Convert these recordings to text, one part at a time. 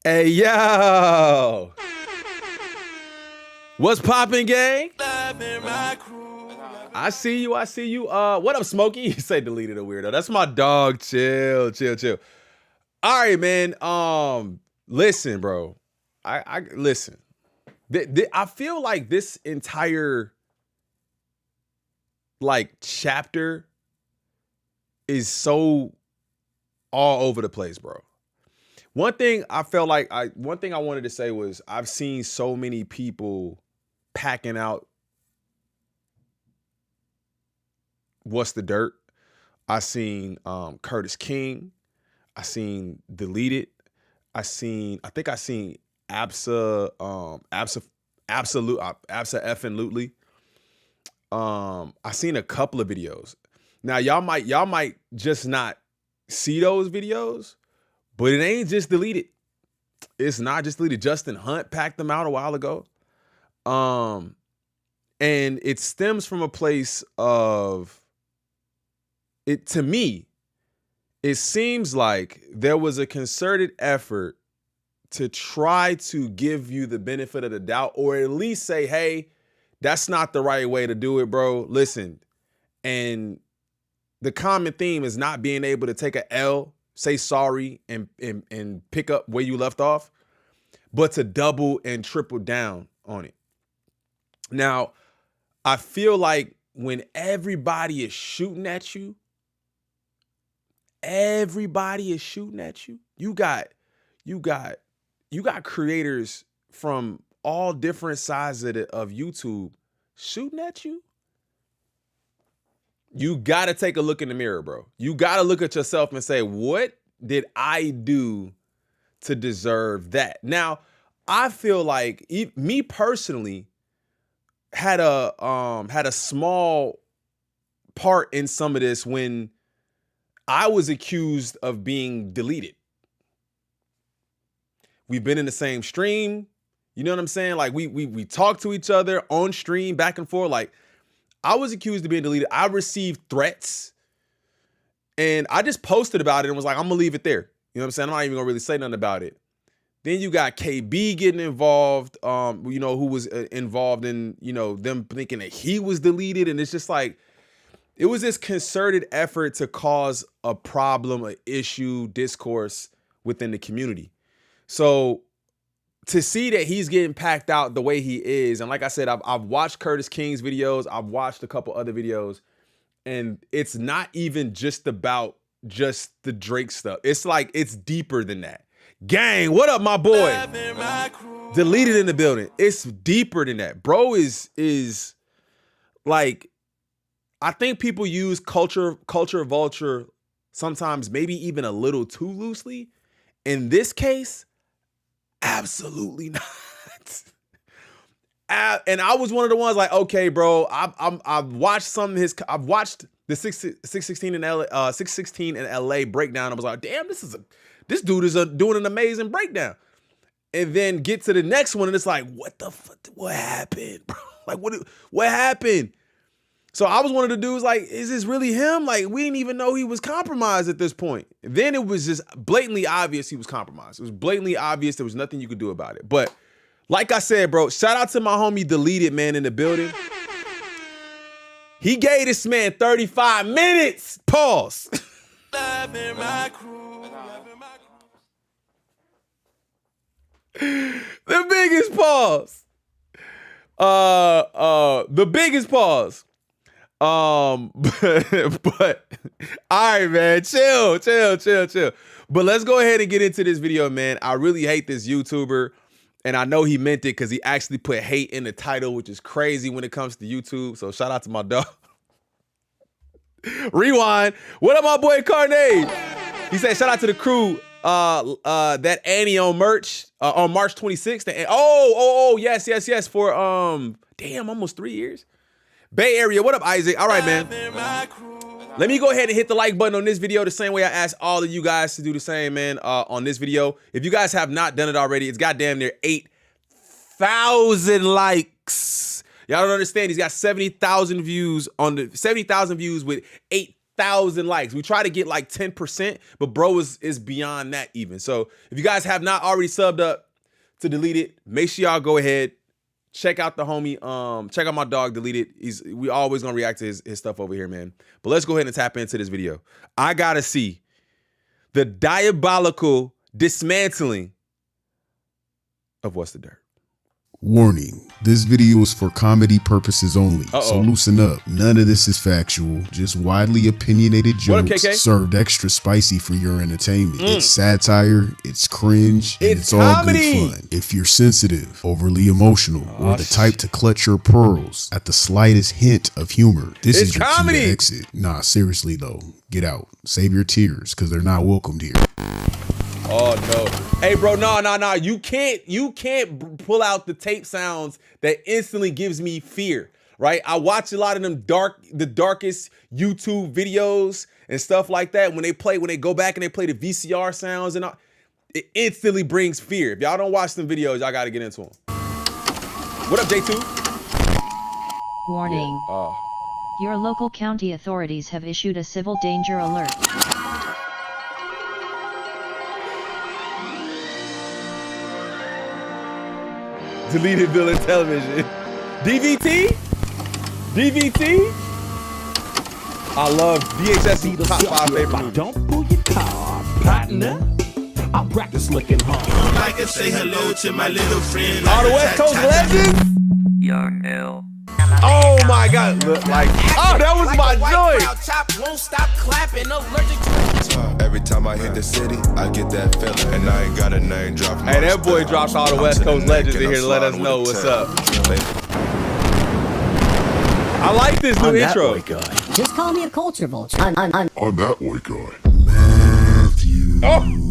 Hey, yo. What's poppin', gang? I see you. What up, Smokey? You say deleted a weirdo. That's my dog. Chill. All right, man. Listen, bro. I listen. I feel like this entire chapter is so all over the place, bro. One thing I wanted to say was I've seen so many people packing out what's the dirt. I seen Curtis King. I seen Deleted. I think I seen Absa effing Lootly. I seen a couple of videos. Now y'all might just not see those videos, but it ain't just Deleted. It's not just Deleted. Justin Hunt packed them out a while ago. And it stems from a place of it. To me, it seems like there was a concerted effort to try to give you the benefit of the doubt, or at least say, hey, that's not the right way to do it, bro. Listen. And the common theme is not being able to take a L, say sorry, and pick up where you left off, but to double and triple down on it. Now, I feel like when everybody is shooting at you, you got creators from all different sides of YouTube shooting at you. You got to take a look in the mirror, bro. You got to look at yourself and say, what did I do to deserve that? Now, I feel like me personally had a small part in some of this when I was accused of being deleted. We've been in the same stream. You know what I'm saying? Like we talk to each other on stream back and forth. Like, I was accused of being deleted. I received threats, and I just posted about it and was like, I'm gonna leave it there. You know what I'm saying? I'm not even gonna really say nothing about it. Then you got KB getting involved, who was involved in, them thinking that he was deleted. And it's just like, it was this concerted effort to cause a problem, an issue, discourse within the community. So to see that he's getting packed out the way he is, and like I said, I've watched Curtis King's videos, I've watched a couple other videos, and it's not even just about just the Drake stuff. It's like, it's deeper than that. Gang, what up, my boy? Deleted in the building. It's deeper than that. Bro is like, I think people use culture vulture sometimes maybe even a little too loosely. In this case, absolutely not. And I was one of the ones like, okay, bro, I've watched some of his. I've watched the 616 in LA breakdown. I was like, damn, this dude is doing an amazing breakdown. And then get to the next one, and it's like, what the fuck? What happened, bro? Like, what happened? So I was one of the dudes like, is this really him? Like, we didn't even know he was compromised at this point. Then it was just blatantly obvious he was compromised. It was blatantly obvious there was nothing you could do about it. But like I said, bro, shout out to my homie Deleted, man, in the building. He gave this man 35 minutes. Pause. The biggest pause. The biggest pause. But all right, man, chill. But let's go ahead and get into this video, man. I really hate this YouTuber, and I know he meant it because he actually put hate in the title, which is crazy when it comes to YouTube. So shout out to my dog. Rewind. What up, my boy Carnage? He said, shout out to the crew. That Annie on merch on March 26th. And yes. For damn, almost 3 years. Bay Area, what up, Isaac? All right, man. Let me go ahead and hit the like button on this video the same way I asked all of you guys to do the same, man, on this video. If you guys have not done it already, it's goddamn near 8,000 likes. Y'all don't understand. He's got 70,000 views on the 70,000 views with 1,000 likes. We try to get like 10%, but bro is beyond that even. So if you guys have not already subbed up to Delete It, make sure y'all go ahead, check out the homie, check out my dog Delete It. We always gonna react to his stuff over here, man. But let's go ahead and tap into this video. I gotta see the diabolical dismantling of What's the Dirt. Warning, this video is for comedy purposes only, so loosen up. None of this is factual, just widely opinionated jokes served extra spicy for your entertainment. It's satire, it's cringe, and it's all good fun. If you're sensitive, overly emotional, or the type to clutch your pearls at the slightest hint of humor, this is your cue to exit. Nah, seriously though, get out. Save your tears, because they're not welcomed here. Oh no. Hey bro, no. You can't pull out the tape sounds that instantly gives me fear, right? I watch a lot of them the darkest YouTube videos and stuff like that. When they go back and they play the VCR sounds and all, it instantly brings fear. If y'all don't watch them videos, y'all gotta get into them. What up, J2? Warning. Yeah. Your local county authorities have issued a civil danger alert. Deleted villain television. DVT? DVT? I love VHS top 5 favorite movies. Don't pull your car, partner. I'll practice looking hard. Like to say hello to my little friend. All the West Coast legends? You're ill. Oh my God. Look like, oh, that was my joint. Won't stop clapping, allergic to every time I hit the city, I get that feeling. And I ain't got a name drop. Hey, that boy drops all the West Coast legends in here to let us know what's up. I like this new intro. Just call me a culture vulture. I'm that white guy. Matthew. Oh.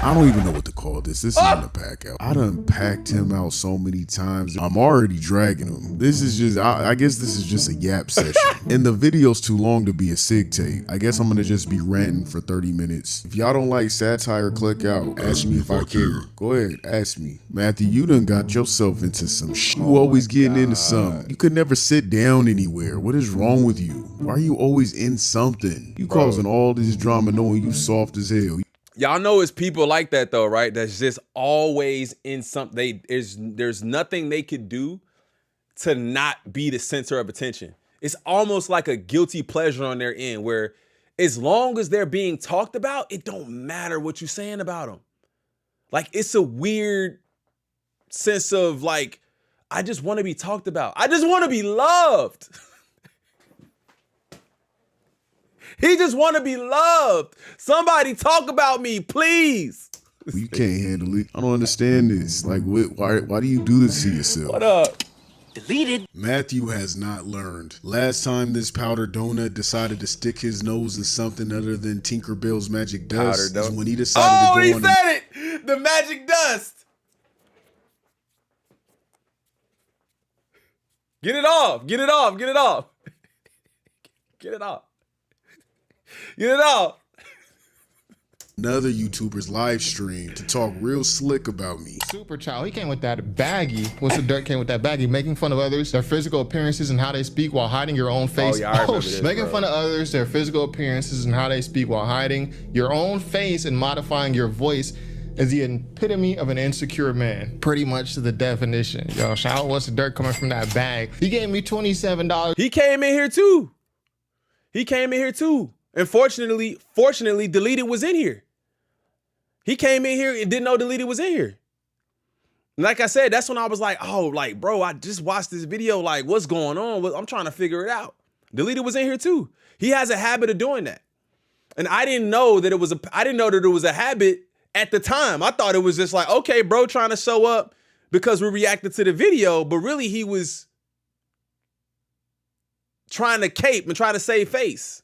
I don't even know what to call this. This isn't a pack out. I done packed him out so many times. I'm already dragging him. This is just, I guess this is just a yap session. And the video's too long to be a sig tape. I guess I'm gonna just be ranting for 30 minutes. If y'all don't like satire, click out. Ask me if I care. Go ahead, ask me. Matthew, you done got yourself into some shit. You always getting into something. You could never sit down anywhere. What is wrong with you? Why are you always in something? You causing all this drama knowing you soft as hell. Y'all know it's people like that though, right? That's just always in something. There's nothing they could do to not be the center of attention. It's almost like a guilty pleasure on their end where as long as they're being talked about, it don't matter what you're saying about them. Like it's a weird sense of like, I just want to be talked about. I just want to be loved. He just want to be loved. Somebody talk about me, please. You can't handle it. I don't understand this. Like, why do you do this to yourself? What up? Deleted. Matthew has not learned. Last time this powder donut decided to stick his nose in something other than Tinkerbell's magic dust is when he decided to go on. Oh, he said it! The magic dust. Get it off. Get it off. Get it off. Get it off. Get it off. Another YouTuber's live stream to talk real slick about me. Super Child, he came with that baggie. What's the dirt came with that baggie? Making fun of others, their physical appearances and how they speak while hiding your own face. Oh, yeah, I remember this, making fun of others, their physical appearances and how they speak while hiding your own face and modifying your voice is the epitome of an insecure man. Pretty much to the definition. Yo, shout out What's the Dirt coming from that bag. He gave me $27. He came in here too. He came in here too. And fortunately, Deleted was in here. He came in here and didn't know Deleted was in here. And like I said, that's when I was like, oh, like, bro, I just watched this video. Like, what's going on? I'm trying to figure it out. Deleted was in here too. He has a habit of doing that. And I didn't know that it was a habit at the time. I thought it was just like, okay, bro, trying to show up because we reacted to the video, but really he was trying to cape and try to save face.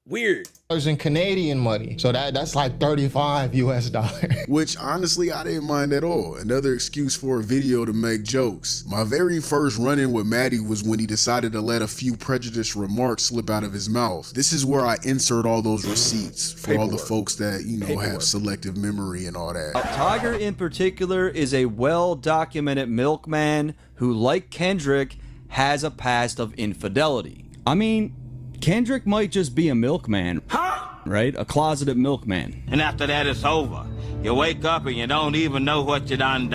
Weird. In Canadian money. So that's like $35 US. Which honestly, I didn't mind at all. Another excuse for a video to make jokes. My very first run-in with Maddie was when he decided to let a few prejudiced remarks slip out of his mouth. This is where I insert all those receipts for all the folks that, you know, have selective memory and all that. Tiger in particular is a well-documented milkman who, like Kendrick, has a past of infidelity. I mean, Kendrick might just be a milkman. Huh? Right? A closeted milkman. And after that, it's over. You wake up and you don't even know what you done.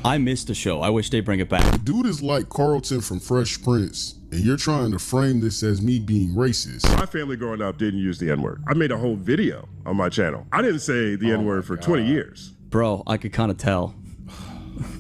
I missed the show. I wish they bring it back. The dude is like Carlton from Fresh Prince, and you're trying to frame this as me being racist. My family growing up didn't use the N-word. I made a whole video on my channel. I didn't say the N-word for 20 years. Bro, I could kind of tell.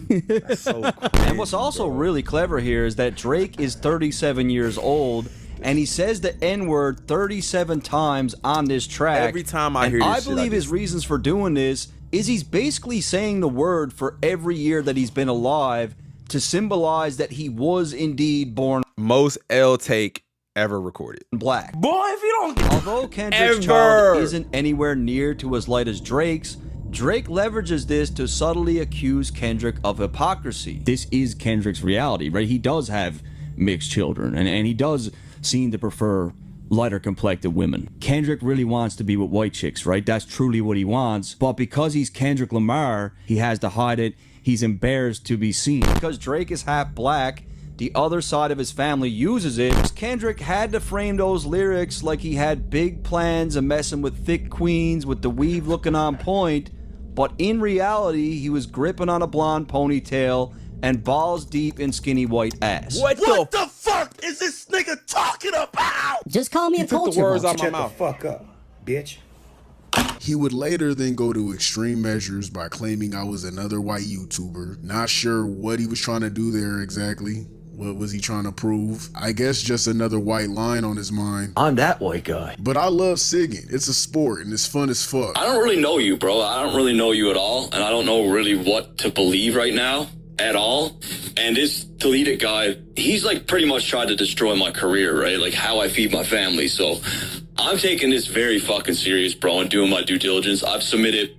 That's so crazy, And what's also really clever here is that Drake is 37 years old, and he says the N-word 37 times on this track. Every time I and hear this I shit, believe his reasons for doing this is he's basically saying the word for every year that he's been alive to symbolize that he was indeed born most L take ever recorded. black. Boy, if you don't... Although Kendrick's Ever. child isn't anywhere near to as light as Drake's, Drake leverages this to subtly accuse Kendrick of hypocrisy. This is Kendrick's reality, right? He does have mixed children, and he does seem to prefer lighter complected women. Kendrick really wants to be with white chicks, right? That's truly what he wants. But because he's Kendrick Lamar, he has to hide it. He's embarrassed to be seen. Because Drake is half black, the other side of his family uses it. Kendrick had to frame those lyrics like he had big plans of messing with thick queens with the weave looking on point, but in reality, he was gripping on a blonde ponytail and balls deep in skinny white ass. What the fuck is this nigga talking about? Just call me a Took the culture words vulture. out my mouth. Fuck up, bitch. He would later then go to extreme measures by claiming I was another white YouTuber. Not sure what he was trying to do there exactly. What was he trying to prove? I guess just another white line on his mind. I'm that white guy. But I love sigging. It's a sport and it's fun as fuck. I don't really know you, bro. I don't really know you at all. And I don't know really what to believe right now at all. And this deleted guy, he's like pretty much tried to destroy my career, right? Like how I feed my family. So I'm taking this very fucking serious, bro, and doing my due diligence. I've submitted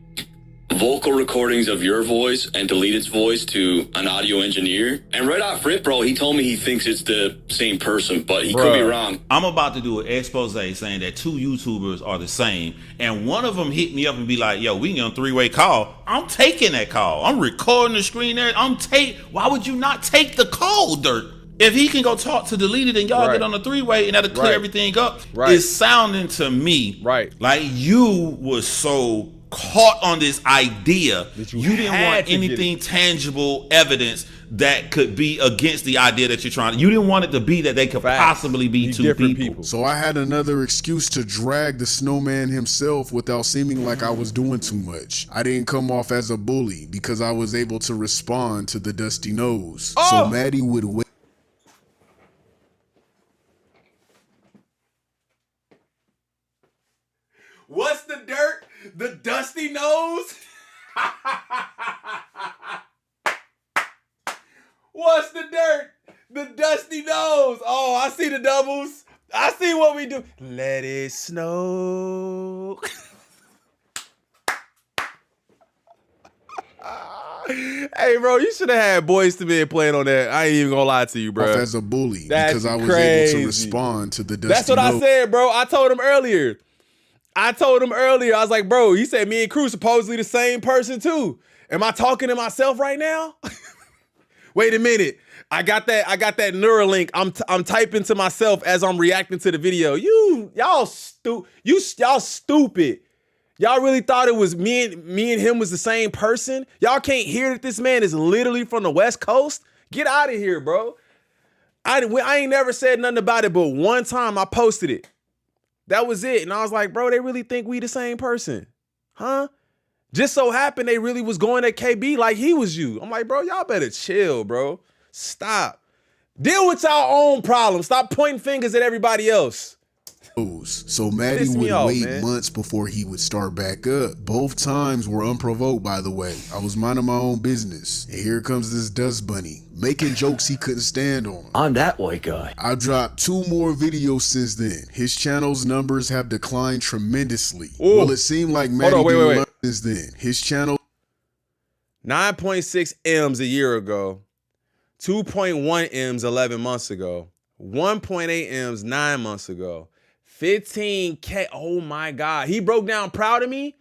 vocal recordings of your voice and Deleted's voice to an audio engineer. And right off rip, bro, he told me he thinks it's the same person, but he could be wrong. I'm about to do an expose saying that two YouTubers are the same, and one of them hit me up and be like, yo, we can on three-way call. I'm taking that call. I'm recording the screen there. Why would you not take the call, Dirt? If he can go talk to Deleted and y'all get on the three-way and that'll clear everything up, it's sounding to me like you was so caught on this idea that you didn't want anything tangible evidence that could be against the idea that you're trying to. You didn't want it to be that they could possibly be two people. So I had another excuse to drag the snowman himself without seeming like I was doing too much. I didn't come off as a bully because I was able to respond to the dusty nose. So Maddie would wait. What's the dirt? The dusty nose? What's the dirt? The dusty nose. Oh, I see the doubles. I see what we do. Let it snow. Hey, bro, you should have had Boys to Men playing on that. I ain't even gonna lie to you, bro. As a bully because I was crazy. able to respond to the dusty That's what I said, bro. I told him earlier. I was like, bro, he said me and Cruz supposedly the same person too. Am I talking to myself right now? Wait a minute. I got that Neuralink. I'm typing to myself as I'm reacting to the video. Y'all stupid. Y'all really thought it was me and him was the same person? Y'all can't hear that this man is literally from the West Coast? Get out of here, bro. I ain't never said nothing about it, but one time I posted it. That was it. And I was like, bro, they really think we the same person. Huh? Just so happened they really was going at KB like he was you. I'm like, bro, y'all better chill, bro. Stop. Deal with y'all own problems. Stop pointing fingers at everybody else. So Maddie would wait months before he would start back up. Both times were unprovoked, by the way. I was minding my own business. And here comes this dust bunny, making jokes he couldn't stand on. I'm that white guy. I dropped 2 more videos since then. His channel's numbers have declined tremendously. Ooh. Well, it seemed like Maddie didn't learn since then. His channel 9.6 M's a year ago, 2.1 M's 11 months ago, 1.8 M's 9 months ago, 15K. Oh my God. He broke down Proud of Me.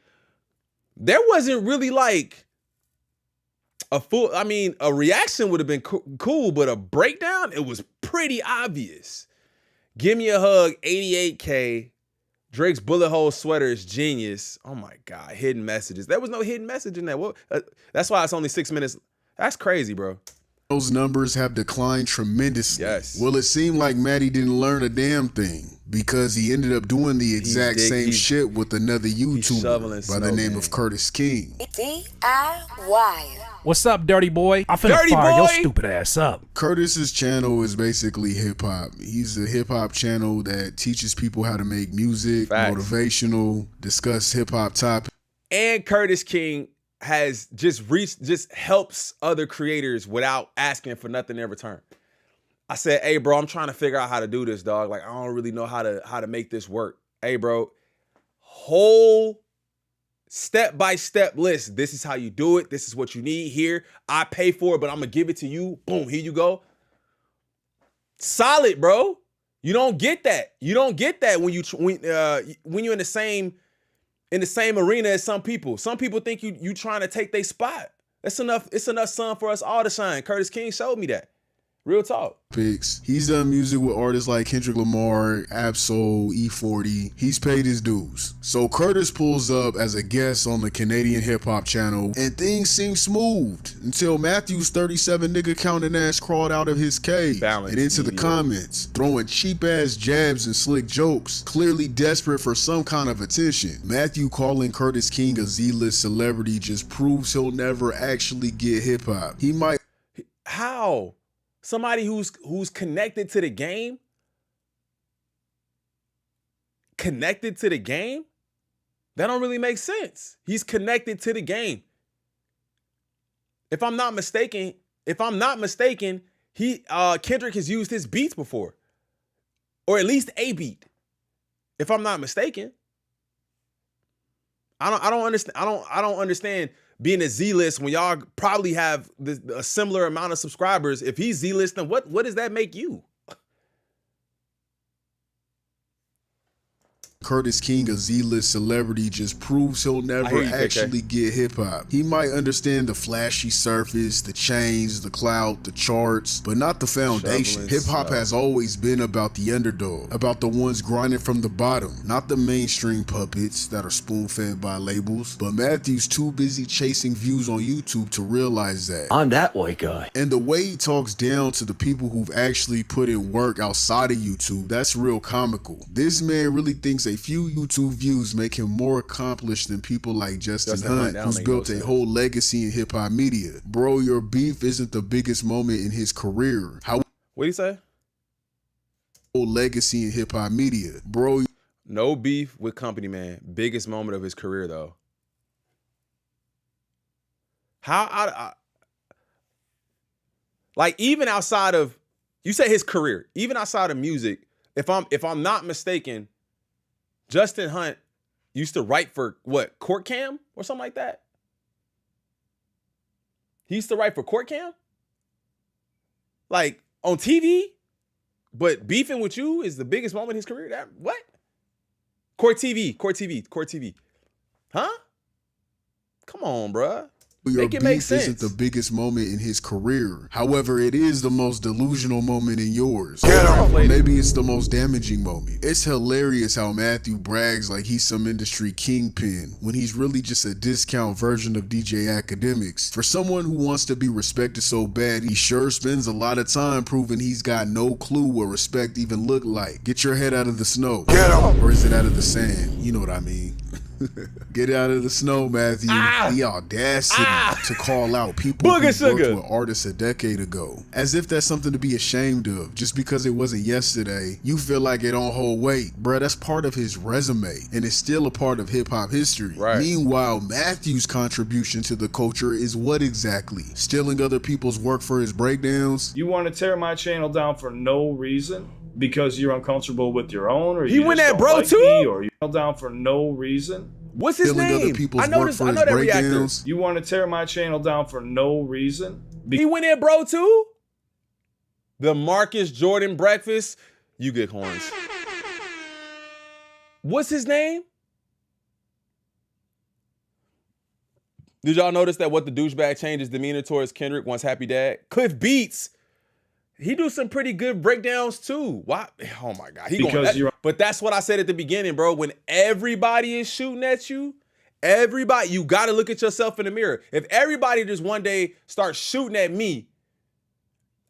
There wasn't really like a reaction would have been cool, but a breakdown, it was pretty obvious. Give Me a Hug, 88K. Drake's bullet hole sweater is genius. Oh my God, hidden messages. There was no hidden message in that. What? That's why it's only 6 minutes. That's crazy, bro. Those numbers have declined tremendously. Yes. Well, it seemed like Matty didn't learn a damn thing because he ended up doing the exact same shit with another YouTuber by the name of Curtis King. DIY. What's up, dirty boy? I'm finna Dirty fire your boy! stupid ass up. Curtis's channel is basically hip hop. He's a hip hop channel that teaches people how to make music, motivational, discuss hip hop topics. And Curtis King has just helps other creators without asking for nothing in return. I said, hey, bro, I'm trying to figure out how to do this, dog. Like, I don't really know how to make this work. Hey, bro, whole step-by-step list. This is how you do it. This is what you need here. I pay for it, but I'm going to give it to you. Boom, here you go. Solid, bro. You don't get that. You don't get that when you're in the same arena as some people. Some people think you trying to take their spot. It's enough sun for us all to shine. Curtis King showed me that. Real talk. He's done music with artists like Kendrick Lamar, Absol, E40. He's paid his dues. So Curtis pulls up as a guest on the Canadian hip hop channel, and things seem smooth until Matthew's 37 nigga counting ass crawled out of his cave and into the comments, throwing cheap ass jabs and slick jokes, clearly desperate for some kind of attention. Matthew calling Curtis King a Z-list celebrity just proves he'll never actually get hip hop. He might. How? Somebody who's connected to the game? Connected to the game? That don't really make sense. He's connected to the game. If I'm not mistaken, Kendrick has used his beats before. Or at least a beat. If I'm not mistaken. I don't understand being a Z-list when y'all probably have a similar amount of subscribers. If he's Z-list, then what does that make you? Curtis King, a Z-list celebrity, just proves he'll never actually get hip-hop. He might understand the flashy surface, the chains, the clout, the charts, but not the foundation. Hip-hop has always been about the underdog, about the ones grinding from the bottom, not the mainstream puppets that are spoon-fed by labels. But Matthew's too busy chasing views on YouTube to realize that. I'm that white guy. And the way he talks down to the people who've actually put in work outside of YouTube, that's real comical. This man really thinks a few YouTube views make him more accomplished than people like Justin Hunt, who's built a whole legacy in hip-hop media. Bro, your beef isn't the biggest moment in his career. What do you say? Whole legacy in hip-hop media. Bro. No beef with Company Man. Biggest moment of his career, though. Like, even outside of, you say his career, even outside of music, if I'm not mistaken, Justin Hunt used to write for what, Court Cam or something like that? He used to write for Court Cam? Like on TV? But beefing with you is the biggest moment in his career? What? Court TV. Huh? Come on, bruh. Your beef isn't the biggest moment in his career. However, it is the most delusional moment in yours. Maybe it's the most damaging moment. It's hilarious how Matthew brags like he's some industry kingpin when he's really just a discount version of DJ Academics. For someone who wants to be respected so bad, he sure spends a lot of time proving he's got no clue what respect even look like. Get your head out of the snow. Or is it out of the sand? You know what I mean. Get out of the snow, Matthew. The audacity to call out people who worked with artists a decade ago. As if that's something to be ashamed of. Just because it wasn't yesterday, you feel like it don't hold weight. Bruh, that's part of his resume, and it's still a part of hip-hop history. Right. Meanwhile, Matthew's contribution to the culture is what exactly? Stealing other people's work for his breakdowns? You want to tear my channel down for no reason? Because you're uncomfortable with your own, or he went at bro like too, me, or you down for no reason. What's his name? I know that reactor. You want to tear my channel down for no reason? He went at bro too. The Marcus Jordan breakfast. You get horns. What's his name? Did y'all notice that what the douchebag changed his demeanor towards Kendrick once Happy Dad? Cliff Beats. He do some pretty good breakdowns too. Why? Oh my God. But that's what I said at the beginning, bro. When everybody is shooting at you, you got to look at yourself in the mirror. If everybody just one day starts shooting at me,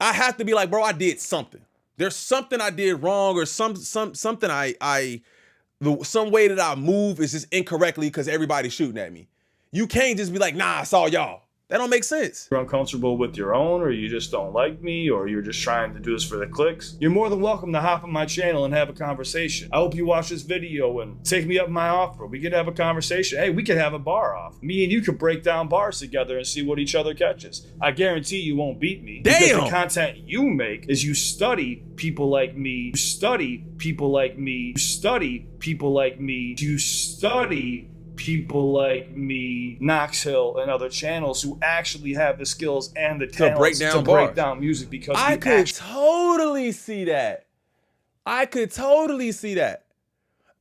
I have to be like, bro, I did something. There's something I did wrong, or something some way that I move is just incorrectly because everybody's shooting at me. You can't just be like, nah, I saw y'all. That don't make sense. You're uncomfortable with your own, or you just don't like me, or you're just trying to do this for the clicks, you're more than welcome to hop on my channel and have a conversation. I hope you watch this video and take me up my offer. We could have a conversation. Hey, we could have a bar off. Me and you could break down bars together and see what each other catches. I guarantee you won't beat me. Damn! Because the content you make is you study people like me. You study people like me. You study people like me. You study people like me, Knox Hill, and other channels who actually have the skills and the talents to break down music, because I could totally see that.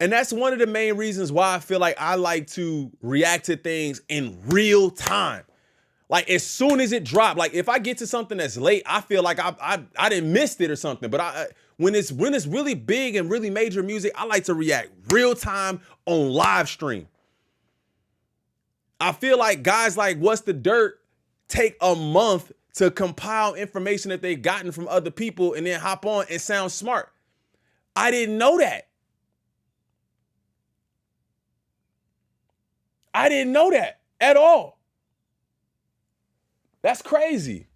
And that's one of the main reasons why I feel like I like to react to things in real time. Like as soon as it dropped, like if I get to something that's late, I feel like I didn't miss it or something. But when it's really big and really major music, I like to react real time on live stream. I feel like guys like What's the Dirt take a month to compile information that they've gotten from other people and then hop on and sound smart. I didn't know that. I didn't know that at all. That's crazy.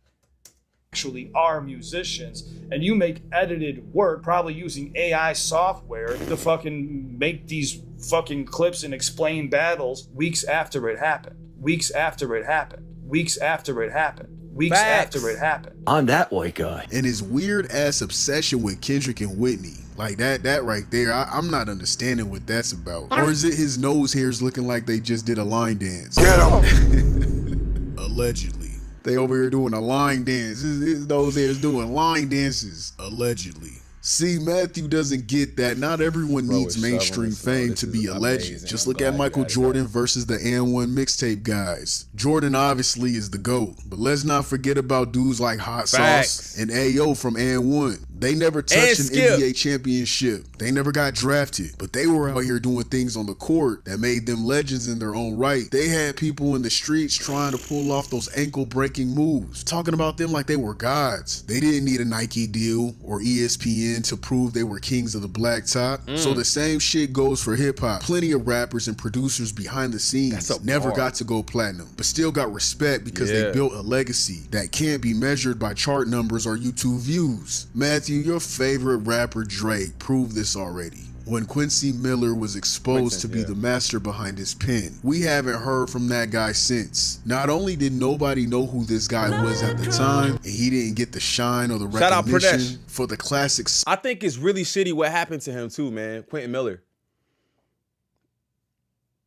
Actually are musicians, and you make edited work probably using AI software to fucking make these fucking clips and explain battles weeks after it happened. Weeks after it happened. Weeks after it happened. Weeks after it happened. I'm that white guy. And his weird ass obsession with Kendrick and Whitney. Like that right there, I'm not understanding what that's about. Or is it his nose hairs looking like they just did a line dance? Get him! Allegedly. They over here doing a line dance. His nose hairs doing line dances. Allegedly. See, Matthew doesn't get that. Not everyone needs mainstream fame to be a legend. Just look at Michael Jordan versus the And1 mixtape guys. Jordan obviously is the GOAT, but let's not forget about dudes like Hot Sauce and Ayo from And1. They never touched an NBA championship. They never got drafted, but they were out here doing things on the court that made them legends in their own right. They had people in the streets trying to pull off those ankle-breaking moves, talking about them like they were gods. They didn't need a Nike deal or ESPN to prove they were kings of the black top. So the same shit goes for hip-hop. Plenty of rappers and producers behind the scenes never got to go platinum, but still got respect because they built a legacy that can't be measured by chart numbers or YouTube views. Matthew, your favorite rapper Drake proved this already when Quincy Miller was exposed to be the master behind his pen. We haven't heard from that guy since. Not only did nobody know who this guy was at the time, and he didn't get the shine or the recognition for the classics. I think it's really shitty what happened to him too, man. Quentin Miller.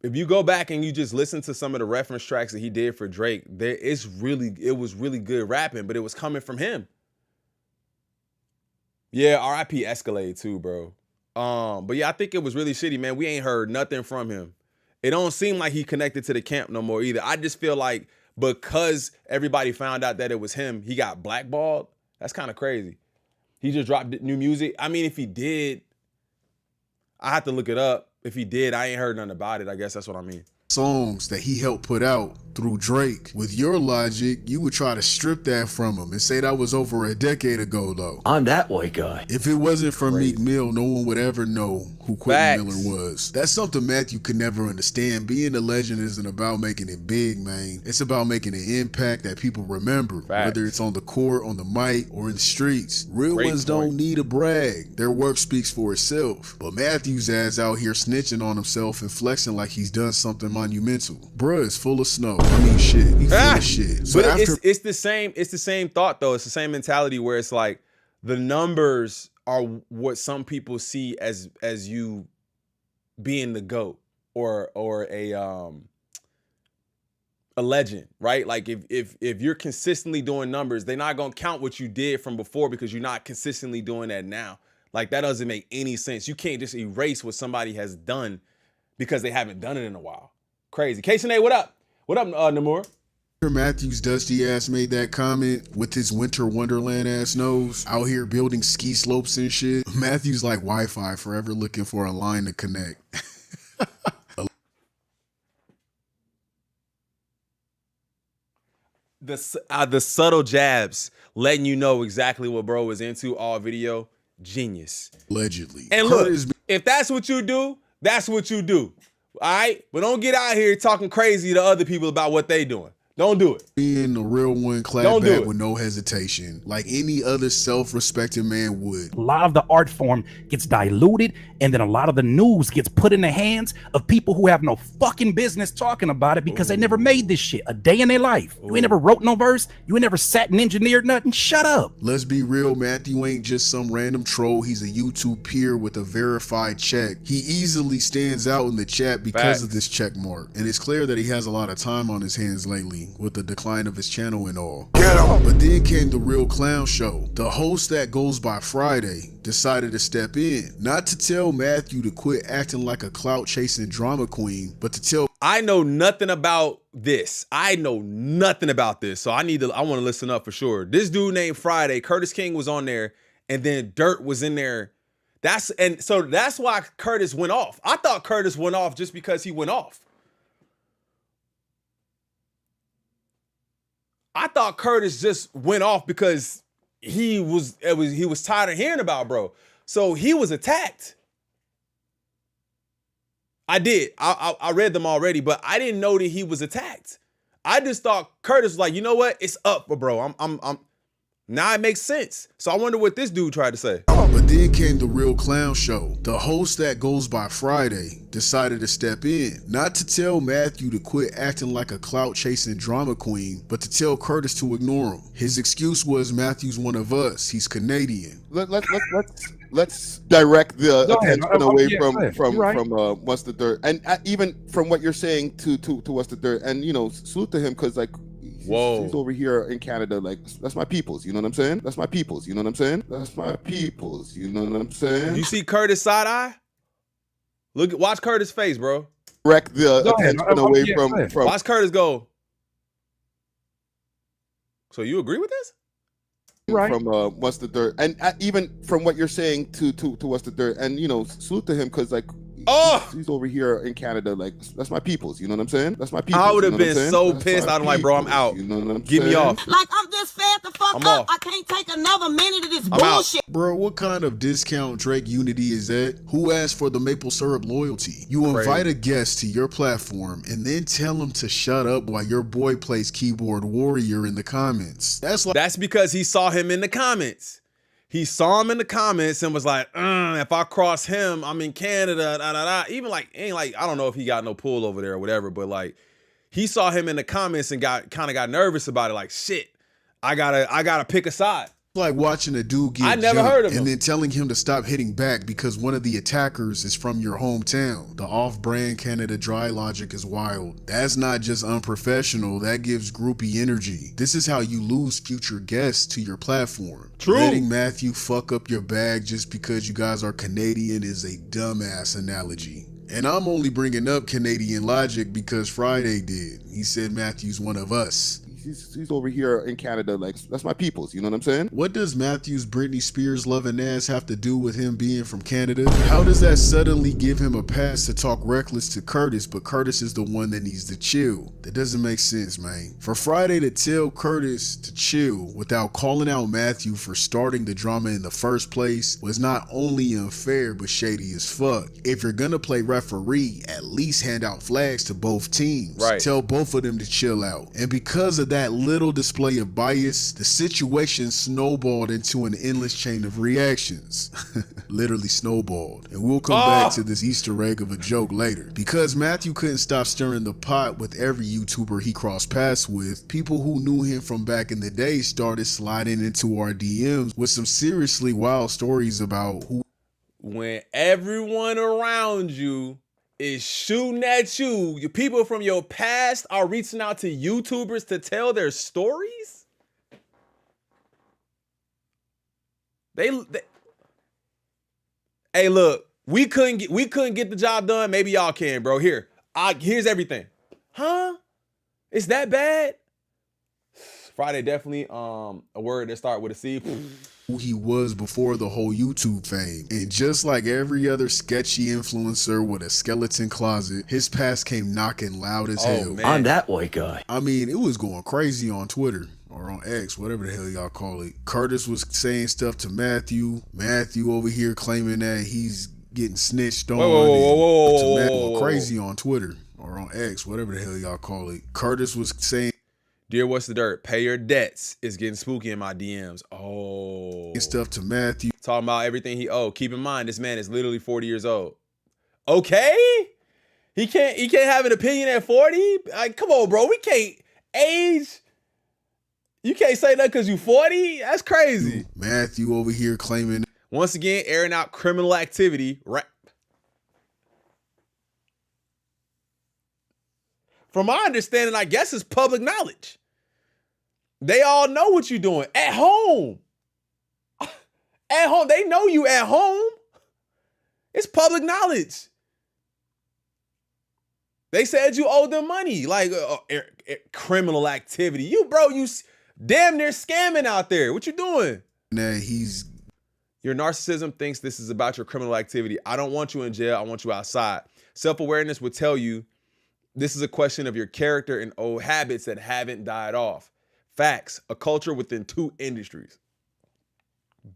If you go back and you just listen to some of the reference tracks that he did for Drake, it was really good rapping, but it was coming from him. Yeah, RIP Escalade too, bro. But yeah, I think it was really shitty, man. We ain't heard nothing from him. It don't seem like he connected to the camp no more either. I just feel like because everybody found out that it was him, he got blackballed. That's kind of crazy. He just dropped new music. I mean, if he did, I have to look it up. If he did, I ain't heard nothing about it. I guess that's what I mean. Songs that he helped put out through Drake. With your logic, you would try to strip that from him and say that was over a decade ago, though. I'm that white guy. If it wasn't for Meek Mill, no one would ever know who Quentin Miller was. That's something Matthew could never understand. Being a legend isn't about making it big, man. It's about making an impact that people remember, whether it's on the court, on the mic, or in the streets. Real ones don't need a brag. Their work speaks for itself. But Matthew's ass out here snitching on himself and flexing like he's done something monumental. Bruh is full of snow. I mean, shit. He full of shit. So but it's the same thought though. It's the same mentality where it's like the numbers are what some people see as you being the GOAT or a legend, right? Like if you're consistently doing numbers, they're not gonna count what you did from before because you're not consistently doing that now. Like that doesn't make any sense. You can't just erase what somebody has done because they haven't done it in a while. Crazy. K-Sinead, what up? What up, Namor? Matthew's dusty ass made that comment with his winter wonderland ass nose out here building ski slopes and shit. Matthew's like Wi-Fi, forever looking for a line to connect. The subtle jabs letting you know exactly what bro is into all video, genius. Allegedly. And look, if that's what you do, that's what you do. All right? But don't get out here talking crazy to other people about what they doing. Don't do it. Being the real one, clap back with no hesitation, like any other self-respecting man would. A lot of the art form gets diluted, and then a lot of the news gets put in the hands of people who have no fucking business talking about it because they never made this shit a day in their life. You ain't never wrote no verse. You ain't never sat and engineered nothing. Shut up. Let's be real, Matthew ain't just some random troll. He's a YouTube peer with a verified check. He easily stands out in the chat because of this check mark, and it's clear that he has a lot of time on his hands lately with the decline of his channel and all. But then came the real clown show. The host that goes by Friday decided to step in, not to tell Matthew to quit acting like a clout chasing drama queen, but to tell I know nothing about this. I know nothing about this. So I want to listen up for sure. This dude named Friday, Curtis King was on there, and then Dirt was in there. So that's why Curtis went off. I thought Curtis went off just because he went off. I thought Curtis just went off because he was tired of hearing about bro. So he was attacked. I did. I read them already, but I didn't know that he was attacked. I just thought Curtis was like, you know what? It's up for bro. Now it makes sense. So I wonder what this dude tried to say. But then came the real clown show. The host that goes by Friday decided to step in, not to tell Matthew to quit acting like a clout chasing drama queen, but to tell Curtis to ignore him. His excuse was Matthew's one of us. He's Canadian. Let's direct the attention away from What's the Dirt, and even from what you're saying to What's the Dirt, and salute to him because like. Whoa. He's over here in Canada, like, that's my peoples, you know what I'm saying? That's my peoples, you know what I'm saying? That's my peoples, you know what I'm saying? You see Curtis side eye? Watch Curtis' face, bro. Direct the attention away from. Watch Curtis go. So you agree with this? Right. From What's the Dirt, and even from what you're saying to What's the Dirt, and salute to him because like. He's over here in Canada, like that's my peoples, you know what I'm saying? That's my peoples. I would have been so pissed. I'm like, bro, I'm out. You know what I'm Get me off. Like I'm just fed the fuck up. I can't take another minute of this bullshit. Bro, what kind of discount Drake unity is that? Who asked for the maple syrup loyalty? You invite a guest to your platform and then tell him to shut up while your boy plays keyboard warrior in the comments. That's because he saw him in the comments. He saw him in the comments and was like, if I cross him, I'm in Canada, Even like, I don't know if he got no pull over there or whatever, but like, he saw him in the comments and kind of got nervous about it. Like, shit, I gotta pick a side. Like watching a dude get jumped and then telling him to stop hitting back because one of the attackers is from your hometown. The off-brand Canada dry logic is wild. That's not just unprofessional, that gives groupie energy. This is how you lose future guests to your platform. True. Letting Matthew fuck up your bag just because you guys are Canadian is a dumbass analogy. And I'm only bringing up Canadian logic because Friday did. He said Matthew's one of us. He's over here in Canada, like that's my peoples, you know what I'm saying? What does Matthew's Britney Spears loving ass have to do with him being from Canada? How does that suddenly give him a pass to talk reckless to Curtis, but Curtis is the one that needs to chill? That doesn't make sense, man. For Friday to tell Curtis to chill without calling out Matthew for starting the drama in the first place was not only unfair, but shady as fuck. If you're gonna play referee, at least hand out flags to both teams. Right. Tell both of them to chill out. And because of that little display of bias, the situation snowballed into an endless chain of reactions. Literally snowballed. And we'll come back to this Easter egg of a joke later. Because Matthew couldn't stop stirring the pot with every YouTuber he crossed paths with, people who knew him from back in the day started sliding into our DMs with some seriously wild stories about who. When everyone around you is shooting at you, your people from your past are reaching out to YouTubers to tell their stories. Hey, look, we couldn't get the job done. Maybe y'all can, bro. Here's everything. Huh? It's that bad? Friday definitely a word that start with a C. Who he was before the whole YouTube fame. And just like every other sketchy influencer with a skeleton closet, his past came knocking loud as hell. Man. I'm that white guy. I mean, it was going crazy on Twitter or on X, whatever the hell y'all call it. Curtis was saying stuff to Matthew. Matthew over here claiming that he's getting snitched on. Whoa. Crazy on Twitter or on X, whatever the hell y'all call it. Curtis was saying, "Dear What's the Dirt, pay your debts. It's getting spooky in my DMs." Oh. Stuff to Matthew. Talking about everything he owed. Keep in mind, this man is literally 40 years old. Okay? He can't have an opinion at 40? Like, come on, bro. We can't age. You can't say that because you 40? That's crazy. Matthew over here claiming. Once again, airing out criminal activity. Right. From my understanding, I guess it's public knowledge. They all know what you're doing at home. At home. They know you at home. It's public knowledge. They said you owe them money. Like criminal activity. You damn near scamming out there. What you doing? Nah, your narcissism thinks this is about your criminal activity. I don't want you in jail. I want you outside. Self-awareness would tell you this is a question of your character and old habits that haven't died off. Facts. A culture within two industries.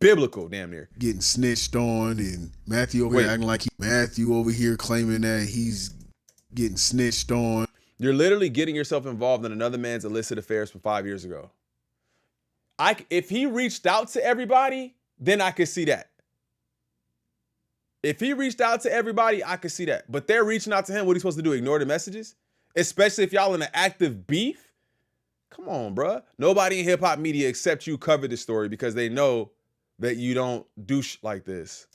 Biblical, damn near. Getting snitched on, and Matthew over here acting like Matthew over here claiming that he's getting snitched on. You're literally getting yourself involved in another man's illicit affairs from 5 years ago. If he reached out to everybody, then I could see that. If he reached out to everybody, I could see that. But they're reaching out to him. What are you supposed to do? Ignore the messages? Especially if y'all in an active beef? Come on, bruh. Nobody in hip-hop media except you covered this story because they know that you don't do like this.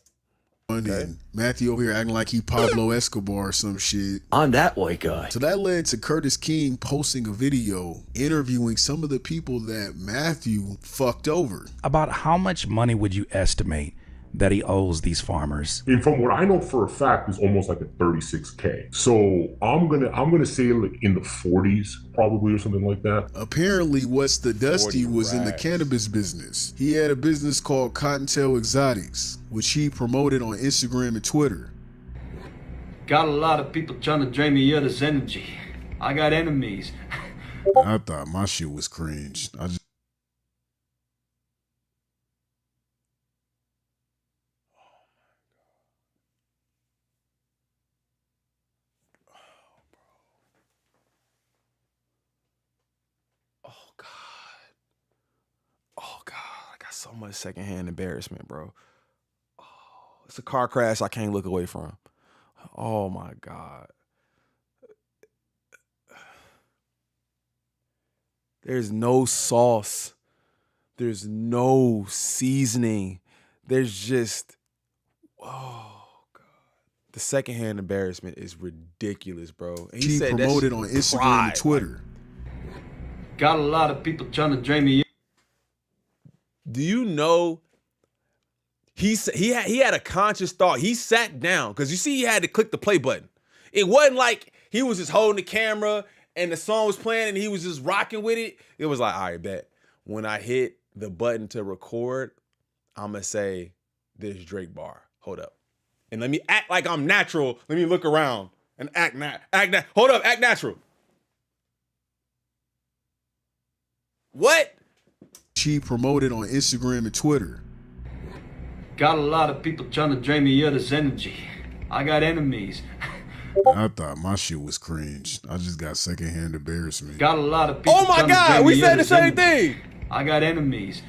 Okay. And Matthew over here acting like he Pablo Escobar or some shit. I'm that white guy. So that led to Curtis King posting a video interviewing some of the people that Matthew fucked over. About how much money would you estimate that he owes these farmers? And from what I know for a fact, it's almost like a 36K. So I'm gonna say like in the 40s probably or something like that. Apparently, What's the Dusty was in the cannabis business. He had a business called Cottontail Exotics, which he promoted on Instagram and Twitter. Got a lot of people trying to drain me of this energy. I got enemies. I thought my shit was cringe. So much secondhand embarrassment, bro. Oh, it's a car crash I can't look away from. Oh my God. There's no sauce. There's no seasoning. There's just, oh God. The secondhand embarrassment is ridiculous, bro. And he said promoted on Instagram and Twitter. Got a lot of people trying to drain me. Do you know he had a conscious thought? He sat down because you see he had to click the play button. It wasn't like he was just holding the camera and the song was playing and he was just rocking with it. It was like, all right, bet. When I hit the button to record, I'm going to say this Drake bar. Hold up. And let me act like I'm natural. Let me look around and act natural. What? She promoted on Instagram and Twitter. Got a lot of people trying to drain me of this energy. I got enemies. I thought my shit was cringe. I just got secondhand embarrassment. Got a lot of people. Oh my God, we said the same thing. I got enemies.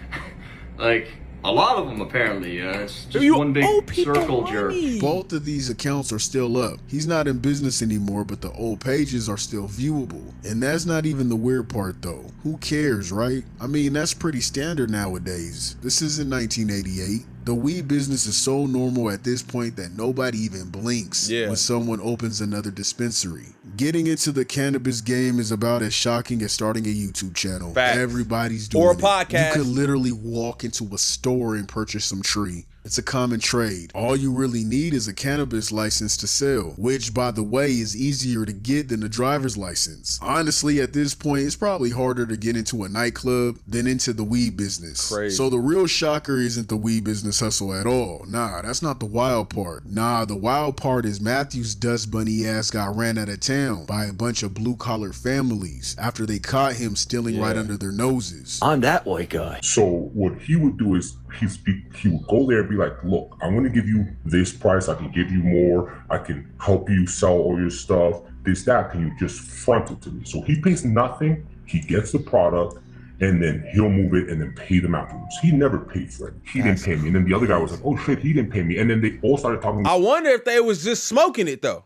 Like a lot of them apparently. It's just one big circle jerk. Both of these accounts are still up. He's not in business anymore, but the old pages are still viewable. And that's not even the weird part though. Who cares, right? I mean, that's pretty standard nowadays. This isn't 1988. The weed business is so normal at this point that nobody even blinks when someone opens another dispensary. Getting into the cannabis game is about as shocking as starting a YouTube channel. Facts. Everybody's doing or a it. podcast. You could literally walk into a store and purchase some tree. It's a common trade. All you really need is a cannabis license to sell, which, by the way, is easier to get than a driver's license. Honestly, at this point, it's probably harder to get into a nightclub than into the weed business. Crazy. So the real shocker isn't the weed business hustle at all. Nah, that's not the wild part. Nah, the wild part is Matthew's dust bunny ass got ran out of town by a bunch of blue-collar families after they caught him stealing right under their noses. I'm that white guy. So what he would do is he would go there and be like, look, I'm going to give you this price. I can give you more. I can help you sell all your stuff. This, that. Can you just front it to me? So he pays nothing. He gets the product and then he'll move it and then pay them afterwards. He never paid for it. He didn't pay me. And then the other guy was like, oh shit, he didn't pay me. And then they all started talking. I wonder if they was just smoking it though.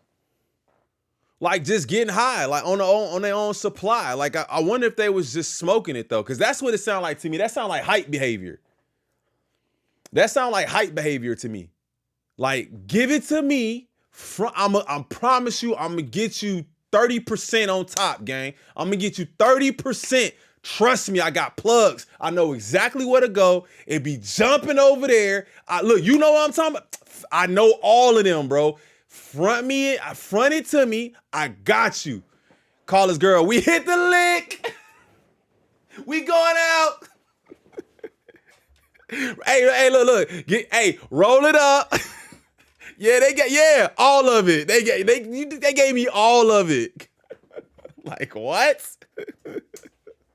Like just getting high, like on their own supply. Like I wonder if they was just smoking it though, because that's what it sounded like to me. That sounded like hype behavior. That sounded like hype behavior to me. Like, give it to me. I promise you, I'm gonna get you 30% on top, gang. I'm gonna get you 30%. Trust me, I got plugs. I know exactly where to go. It be jumping over there. Look, you know what I'm talking about? I know all of them, bro. Front it to me. I got you. Call this girl. We hit the lick. We going out. Hey, look. Roll it up. All of it. They gave me all of it. Like what?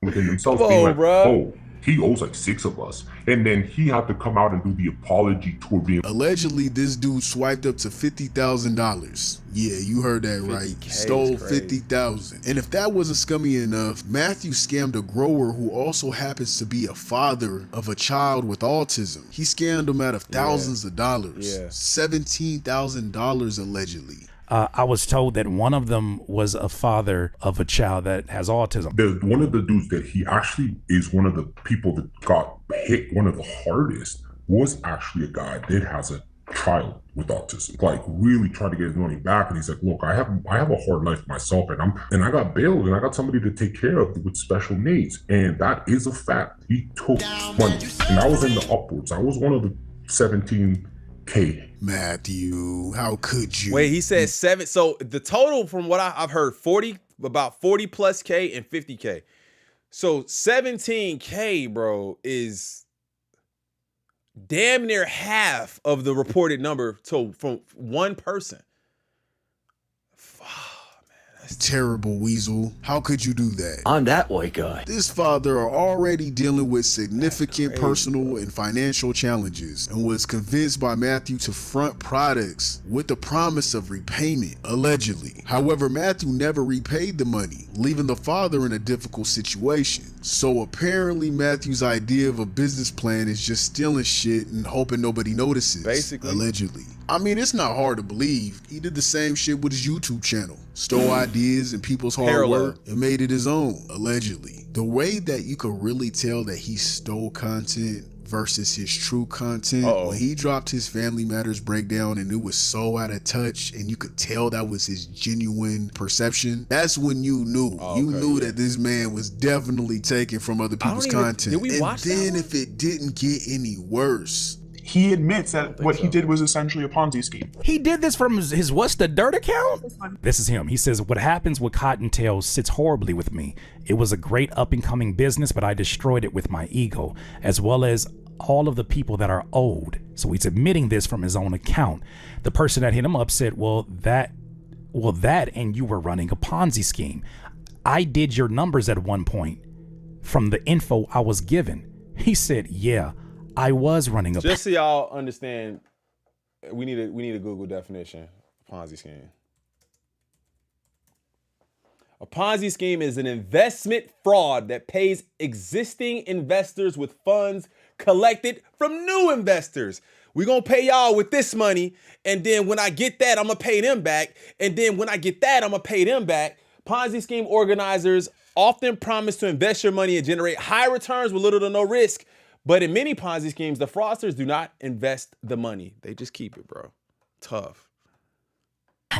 Within themselves, Come being on, like, bro. oh, he owes like 6 of us. And then he had to come out and do the apology tour. Allegedly, this dude swiped up to $50,000. Yeah, you heard that right. Stole $50,000. And if that wasn't scummy enough, Matthew scammed a grower who also happens to be a father of a child with autism. He scammed him out of thousands of dollars. $17,000 allegedly. I was told that one of them was a father of a child that has autism. There's one of the dudes that he actually is one of the people that got hit one of the hardest was actually a guy that has a child with autism, like really trying to get his money back. And he's like, look, I have a hard life myself, and I got bailed, and I got somebody to take care of with special needs. And that is a fact. He took money, and I was in the upwards. I was one of the 17K. Matthew, how could you? Wait, he said 7. So the total from what I've heard, about 40 plus K and 50K. So 17K, bro, is damn near half of the reported number from one person. Terrible, Weasel. How could you do that? I'm that white guy. This father are already dealing with significant personal and financial challenges and was convinced by Matthew to front products with the promise of repayment, allegedly. However, Matthew never repaid the money, leaving the father in a difficult situation. So apparently Matthew's idea of a business plan is just stealing shit and hoping nobody notices. Basically. Allegedly. I mean, it's not hard to believe. He did the same shit with his YouTube channel. Stole ideas and people's hard work and made it his own, allegedly. The way that you could really tell that he stole content versus his true content, when he dropped his Family Matters breakdown and it was so out of touch and you could tell that was his genuine perception, that's when you knew. You knew that this man was definitely taking from other people's content. Did we watch and then that if it didn't get any worse, he admits that what he did was essentially a Ponzi scheme. He did this from his What's the Dirt account? This is him. He says, what happens with Cottontail sits horribly with me. It was a great up and coming business, but I destroyed it with my ego, as well as all of the people that are owed. So he's admitting this from his own account. The person that hit him up said, well, that and you were running a Ponzi scheme. I did your numbers at one point from the info I was given. He said, yeah, I was running a Just so y'all understand, we need a Google definition of Ponzi scheme. A Ponzi scheme is an investment fraud that pays existing investors with funds collected from new investors. We're going to pay y'all with this money, and then when I get that, I'm going to pay them back, and then when I get that, I'm going to pay them back. Ponzi scheme organizers often promise to invest your money and generate high returns with little to no risk. But in many Ponzi schemes, the fraudsters do not invest the money. They just keep it, bro. Tough.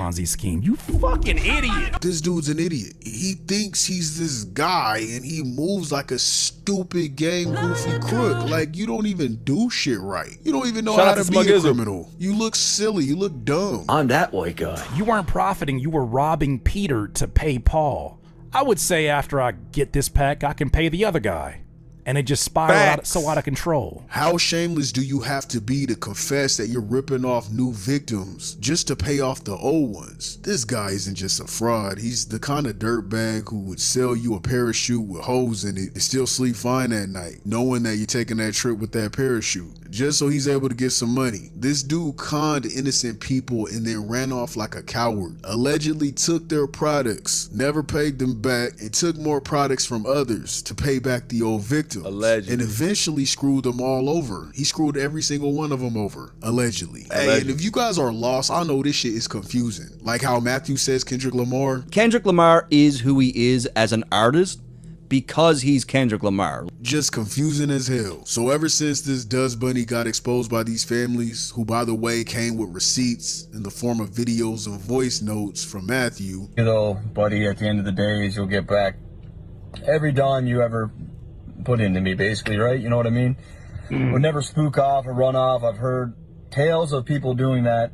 Ponzi scheme. You fucking idiot. This dude's an idiot. He thinks he's this guy and he moves like a stupid gang goofy crook. Like, you don't even do shit right. You don't even know how to be a criminal. You look silly. You look dumb. I'm that white guy. You weren't profiting. You were robbing Peter to pay Paul. I would say after I get this pack, I can pay the other guy. And it just spiraled so out of control. How shameless do you have to be to confess that you're ripping off new victims just to pay off the old ones? This guy isn't just a fraud. He's the kind of dirtbag who would sell you a parachute with holes in it and still sleep fine at night, knowing that you're taking that trip with that parachute, just so he's able to get some money. This dude conned innocent people and then ran off like a coward, allegedly took their products, never paid them back, and took more products from others to pay back the old victims. Allegedly. And eventually screwed them all over. He screwed every single one of them over. Allegedly. Hey, and if you guys are lost, I know this shit is confusing. Like how Matthew says Kendrick Lamar. Kendrick Lamar is who he is as an artist because he's Kendrick Lamar. Just confusing as hell. So ever since this Duz Bunny got exposed by these families, who by the way came with receipts in the form of videos and voice notes from Matthew. You know, buddy, at the end of the day, you'll get back every dime you ever put into me, basically, right? You know what I mean? Would never spook off or run off. I've heard tales of people doing that.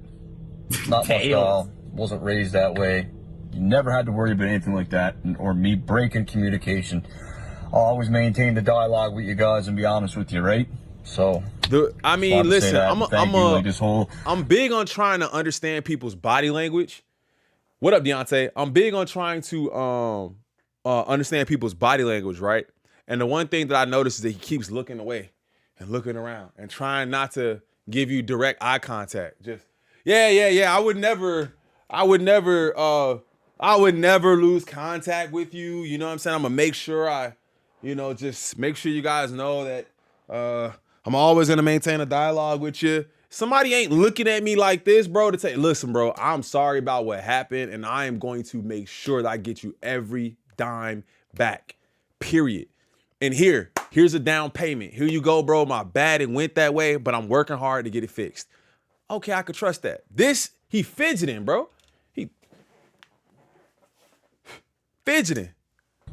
Not my style. Wasn't raised that way. You never had to worry about anything like that or me breaking communication. I'll always maintain the dialogue with you guys and be honest with you, right? So I mean, listen, I'm I'm big on trying to understand people's body language. What up, Deontay? I'm big on trying to understand people's body language, right? And the one thing that I noticed is that he keeps looking away and looking around and trying not to give you direct eye contact. Just, yeah. I would never lose contact with you. You know what I'm saying? I'm gonna make sure just make sure you guys know that I'm always gonna maintain a dialogue with you. Somebody ain't looking at me like this, bro, to say, listen, bro, I'm sorry about what happened, and I am going to make sure that I get you every dime back, period. And here's a down payment. Here you go, bro. My bad, it went that way, but I'm working hard to get it fixed. Okay, I could trust that. He fidgeting, bro. He fidgeting.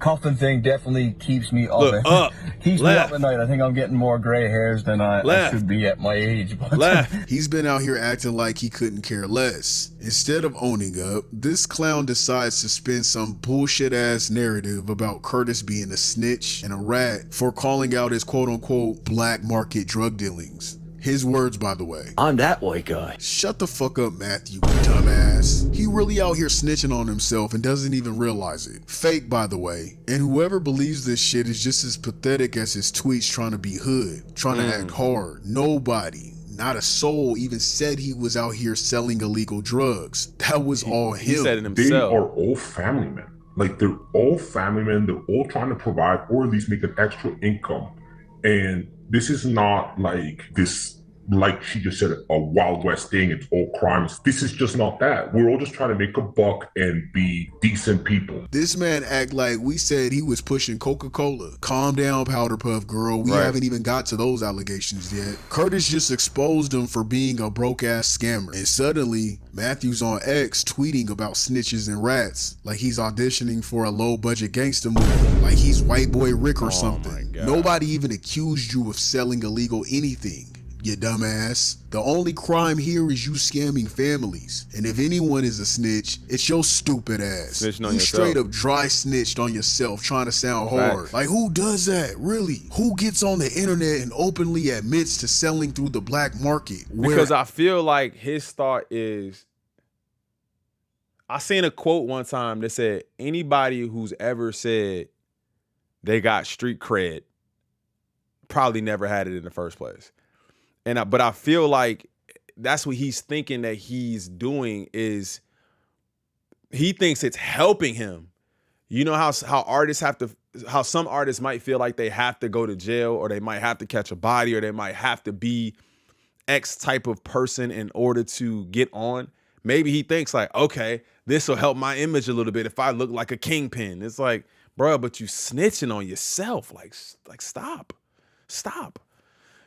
Cuffing thing definitely keeps me up. Keeps me up at night. I think I'm getting more gray hairs than I should be at my age. But He's been out here acting like he couldn't care less. Instead of owning up, this clown decides to spin some bullshit ass narrative about Curtis being a snitch and a rat for calling out his quote unquote black market drug dealings. His words, by the way. I'm that white guy. Shut the fuck up, Matthew, dumbass. He really out here snitching on himself and doesn't even realize it. Fake, by the way. And whoever believes this shit is just as pathetic as his tweets trying to be hood, trying to act hard. Nobody, not a soul, even said he was out here selling illegal drugs. That was all him. He said it himself. They are all family men. Like, they're all family men. They're all trying to provide or at least make an extra income. And this is not like this, like she just said, a Wild West thing. It's all crimes. This is just not that. We're all just trying to make a buck and be decent people. This man act like we said he was pushing Coca-Cola. Calm down, Powder Puff Girl. We haven't even got to those allegations yet. Curtis just exposed him for being a broke-ass scammer. And suddenly, Matthew's on X tweeting about snitches and rats. Like he's auditioning for a low-budget gangster movie. Like he's White Boy Rick or something. Nobody even accused you of selling illegal anything, you dumbass. The only crime here is you scamming families. And if anyone is a snitch, it's your stupid ass. Snitching on You yourself. straight up dry snitched on yourself trying to sound hard. Like who does that, really? Who gets on the internet and openly admits to selling through the black market? Because I feel like his thought is, I seen a quote one time that said, anybody who's ever said they got street cred probably never had it in the first place. But I feel like that's what he's thinking that he's doing is he thinks it's helping him. You know how artists have to, how some artists might feel like they have to go to jail or they might have to catch a body or they might have to be X type of person in order to get on. Maybe he thinks like, okay, this will help my image a little bit if I look like a kingpin. It's like, bro, but you snitching on yourself. Like stop.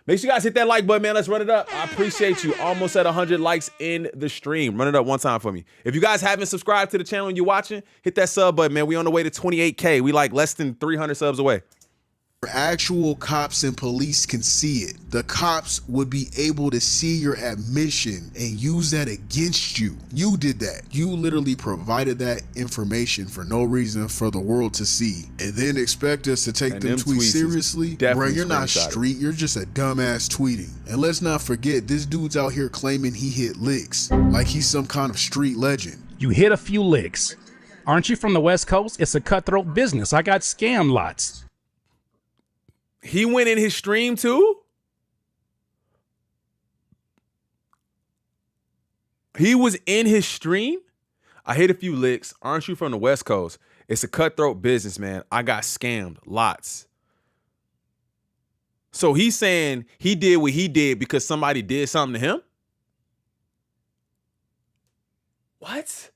Make sure you guys hit that like button, man. Let's run it up. I appreciate you. Almost at 100 likes in the stream. Run it up one time for me. If you guys haven't subscribed to the channel and you're watching, hit that sub button, man. We on the way to 28K. We like less than 300 subs away. Actual cops and police can see it. The cops would be able to see your admission and use that against you. You did that. You literally provided that information for no reason for the world to see, and then expect us to take them tweets seriously? Bro, you're not street, you're just a dumbass tweeting. And let's not forget, this dude's out here claiming he hit licks, like he's some kind of street legend. You hit a few licks. Aren't you from the West Coast? It's a cutthroat business. I got scam lots. He went in his stream too? He was in his stream? I hit a few licks. Aren't you from the West Coast? It's a cutthroat business, man. I got scammed lots. So he's saying he did what he did because somebody did something to him? What?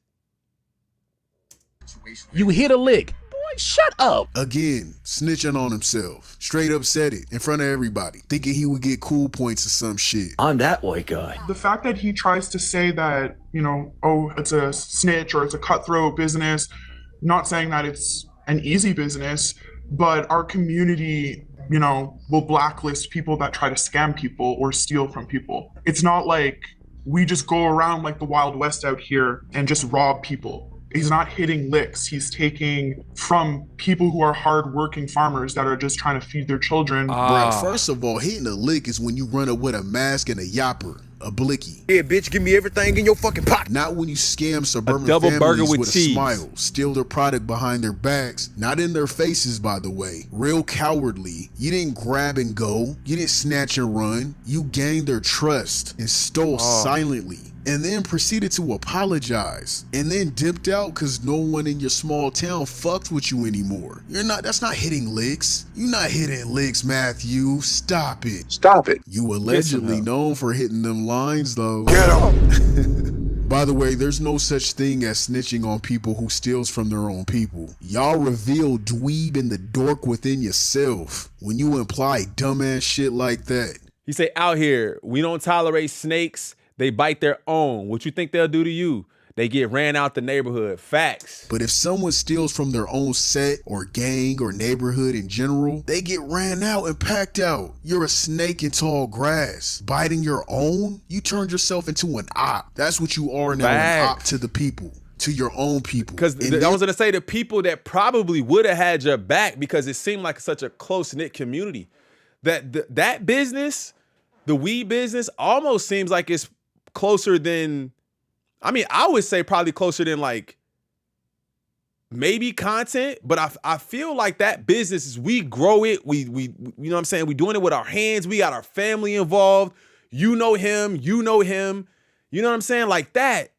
You hit a lick. Boy, shut up. Again, snitching on himself. Straight up said it in front of everybody, thinking he would get cool points or some shit. I'm that white guy. The fact that he tries to say that, you know, oh, it's a snitch or it's a cutthroat business, not saying that it's an easy business, but our community, you know, will blacklist people that try to scam people or steal from people. It's not like we just go around like the Wild West out here and just rob people. He's not hitting licks. He's taking from people who are hardworking farmers that are just trying to feed their children. Bro, first of all, hitting a lick is when you run up with a mask and a yapper, a blicky. Yeah, bitch, give me everything in your fucking pocket. Not when you scam suburban double families burger with a cheese. smile, steal their product behind their backs, not in their faces, by the way. Real cowardly. You didn't grab and go. You didn't snatch and run. You gained their trust and stole silently, and then proceeded to apologize, and then dipped out because no one in your small town fucked with you anymore. That's not hitting licks. You're not hitting licks, Matthew. Stop it. Stop it. You allegedly known for hitting them lines, though. Get him. By the way, there's no such thing as snitching on people who steals from their own people. Y'all reveal dweeb and the dork within yourself when you imply dumbass shit like that. He say, out here, we don't tolerate snakes. They bite their own. What you think they'll do to you? They get ran out the neighborhood. Facts. But if someone steals from their own set or gang or neighborhood in general, they get ran out and packed out. You're a snake in tall grass. Biting your own? You turned yourself into an op. That's what you are now, an op to the people. To your own people. Because I was going to say the people that probably would have had your back, because it seemed like such a close-knit community. That business, the weed business, almost seems like it's closer than, I mean, I would say probably closer than like maybe content, but I feel like that business is, we grow it, we you know what I'm saying, we doing it with our hands, we got our family involved, you know him, you know him, you know what I'm saying, like that.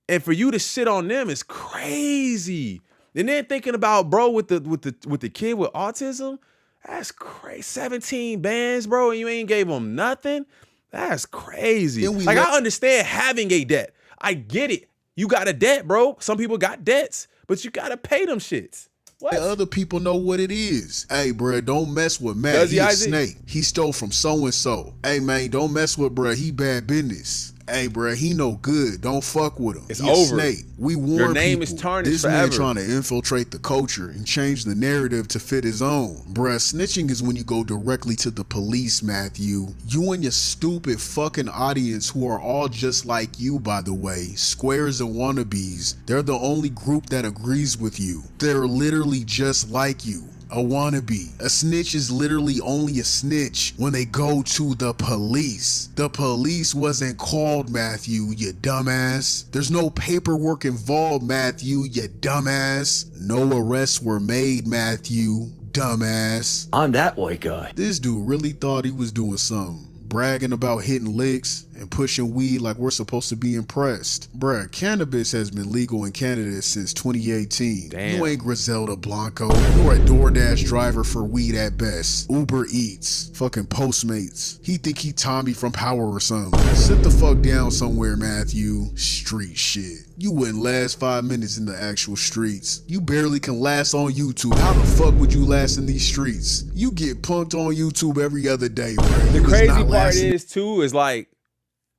And for you to shit on them is crazy. And then thinking about, bro, with the kid with autism, that's crazy. 17 bands, bro, and you ain't gave him nothing. That's crazy. Like, I understand having a debt. I get it. You got a debt, bro. Some people got debts, but you gotta pay them shits. What? The other people know what it is. Hey, bro, don't mess with Matt. He a snake. He stole from so-and-so. Hey, man, don't mess with bro. He bad business. Hey, bro, he no good. Don't fuck with him. It's he over. A snake. We warn Your name people. is tarnished This forever. man trying to infiltrate the culture and change the narrative to fit his own. Bruh, snitching is when you go directly to the police, Matthew. You and your stupid fucking audience, who are all just like you, by the way, squares and wannabes, they're the only group that agrees with you. They're literally just like you. A wannabe. A snitch is literally only a snitch when they go to the police. The police wasn't called, Matthew, you dumbass. There's no paperwork involved, Matthew, you dumbass. No arrests were made, Matthew, dumbass. I'm that white guy. This dude really thought he was doing something. bragging about hitting licks and pushing weed like we're supposed to be impressed. Bruh, cannabis has been legal in Canada since 2018. Damn. You ain't Griselda Blanco. You're a DoorDash driver for weed at best. Uber Eats. Fucking Postmates. He think he Tommy from Power or something. Sit the fuck down somewhere, Matthew. Street shit. You wouldn't last 5 minutes in the actual streets. You barely can last on YouTube. How the fuck would you last in these streets? You get punked on YouTube every other day, bro. The crazy part is too, is like,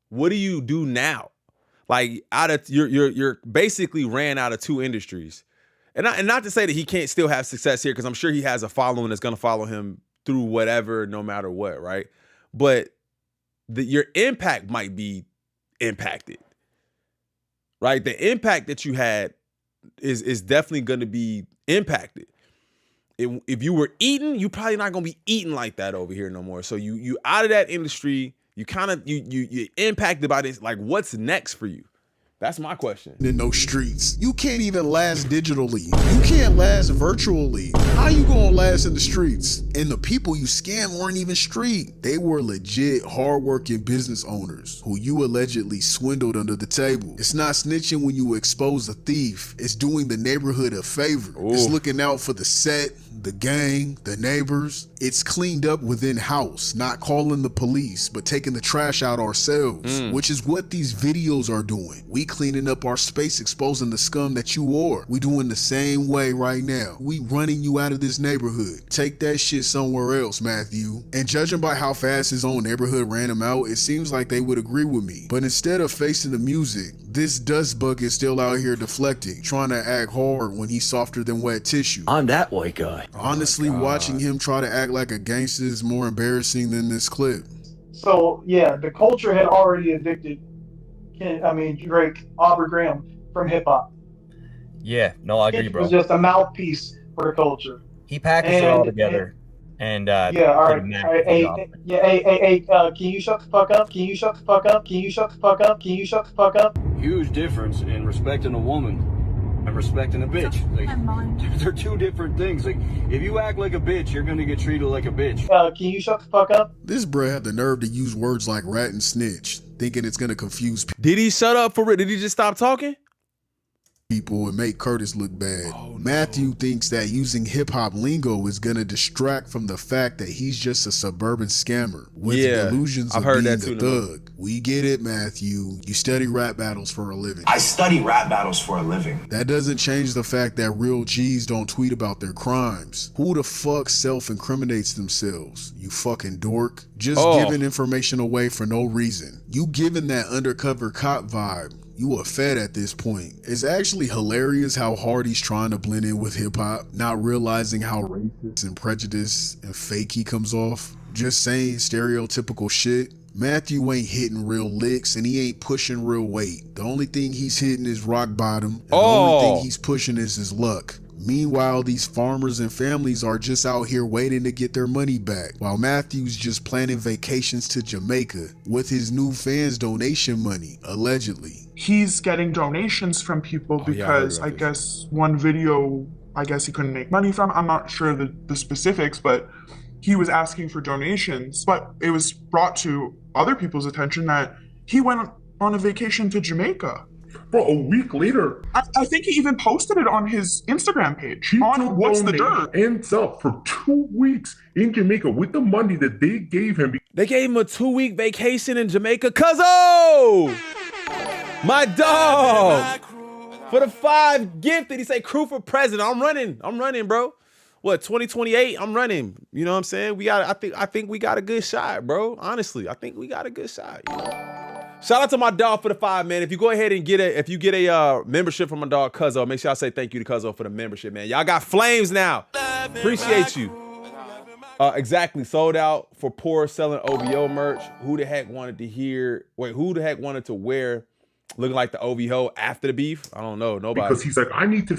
what do you do now? Like, you're basically ran out of 2 industries. And not to say that he can't still have success here, because I'm sure he has a following that's gonna follow him through whatever, no matter what, right? But your impact might be impacted. Right? The impact that you had is definitely going to be impacted. If you were eating, you probably not going to be eating like that over here no more. So you out of that industry, you kind of you impacted by this. Like, what's next for you? That's my question. In those streets, you can't even last digitally. You can't last virtually. How you gonna last in the streets? And the people you scammed weren't even street. They were legit, hardworking business owners who you allegedly swindled under the table. It's not snitching when you expose a thief. It's doing the neighborhood a favor. Ooh. It's looking out for the set, the gang, the neighbors. It's cleaned up within house, not calling the police, but taking the trash out ourselves, which is what these videos are doing. We cleaning up our space, exposing the scum that you are. We doing the same way right now. We running you out of this neighborhood. Take that shit somewhere else, Matthew. And judging by how fast his own neighborhood ran him out, it seems like they would agree with me. But instead of facing the music, this dust bug is still out here deflecting, trying to act hard when he's softer than wet tissue. I'm that white guy. Honestly, watching him try to act like a gangster is more embarrassing than this clip. So yeah, the culture had already evicted Drake, Aubrey Graham from hip hop. Yeah, no, I agree, It bro. was just a mouthpiece for the culture. He packaged it all together. And yeah, all right. Hey, can you shut the fuck up? Can you shut the fuck up? Can you shut the fuck up? Can you shut the fuck up? Huge difference in respecting a woman and respecting a bitch. Like, they're 2 different things. Like, if you act like a bitch, you're gonna get treated like a bitch. Can you shut the fuck up? This bruh had the nerve to use words like rat and snitch, thinking it's gonna confuse people. Did he shut up for it? Did he just stop talking? People and make Curtis look bad. Matthew thinks that using hip-hop lingo is gonna distract from the fact that he's just a suburban scammer with delusions of being a thug. We get it, Matthew. You study rap battles for a living. I study rap battles for a living. That doesn't change the fact that real G's don't tweet about their crimes. Who the fuck self-incriminates themselves? You fucking dork. Just giving information away for no reason. You giving that undercover cop vibe. You a fed at this point. It's actually hilarious how hard he's trying to blend in with hip hop, not realizing how racist and prejudiced and fake he comes off. Just saying stereotypical shit. Matthew ain't hitting real licks and he ain't pushing real weight. The only thing he's hitting is rock bottom. And the only thing he's pushing is his luck. Meanwhile, these farmers and families are just out here waiting to get their money back, while Matthew's just planning vacations to Jamaica with his new fans' donation money, allegedly. He's getting donations from people because I guess one video, I guess he couldn't make money from. I'm not sure the specifics, but he was asking for donations. But it was brought to other people's attention that he went on a vacation to Jamaica. Bro, a week later, I think he even posted it on his Instagram page. he On What's the Dirt? ends up for 2 weeks in Jamaica with the money that they gave him. They gave him a 2-week vacation in Jamaica. Cuzzo! My dog! For the 5 gifted, he say crew for president. I'm running, bro. What, 2028? I'm running. You know what I'm saying? I think we got a good shot, bro. Honestly, I think we got a good shot, you know? Shout out to my dog for the 5, man. If you go ahead and get a membership from my dog Cuzzo, make sure I say thank you to Cuzzo for the membership, man. Y'all got flames now. Appreciate you. Exactly. Sold out for poor selling OVO merch. Who the heck wanted to wear looking like the OVO after the beef? I don't know. Nobody. Because he's like, I need to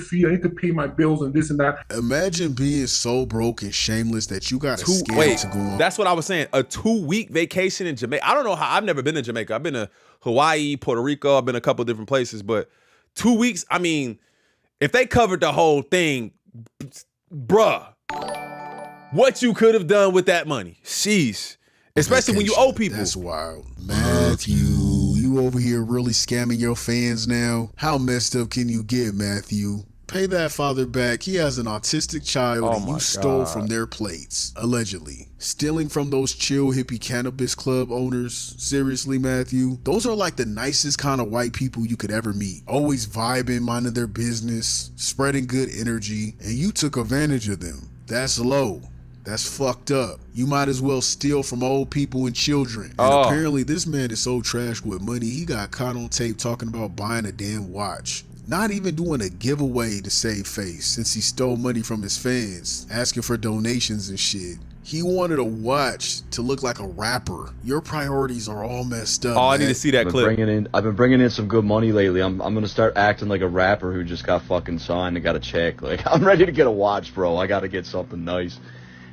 pay my bills and this and that. Imagine being so broke and shameless that you got a scam to go on. That's what I was saying. A 2-week vacation in Jamaica. I don't know how. I've never been to Jamaica. I've been to Hawaii, Puerto Rico. I've been a couple different places, but 2 weeks. I mean, if they covered the whole thing, bruh, what you could have done with that money? Sheesh. Especially when you owe people. That's wild. Matthew, you over here really scamming your fans now? How messed up can you get, Matthew? Pay that father back. He has an autistic child and you stole from their plates, allegedly. Stealing from those chill hippie cannabis club owners? Seriously, Matthew? Those are like the nicest kind of white people you could ever meet. Always vibing, minding their business, spreading good energy, and you took advantage of them. That's low. That's fucked up. You might as well steal from old people and children. And apparently this man is so trash with money, he got caught on tape talking about buying a damn watch. Not even doing a giveaway to save face since he stole money from his fans, asking for donations and shit. He wanted a watch to look like a rapper. Your priorities are all messed up. Oh, I need to see that clip. I've been bringing in some good money lately. I'm gonna start acting like a rapper who just got fucking signed and got a check. Like, I'm ready to get a watch, bro. I gotta get something nice.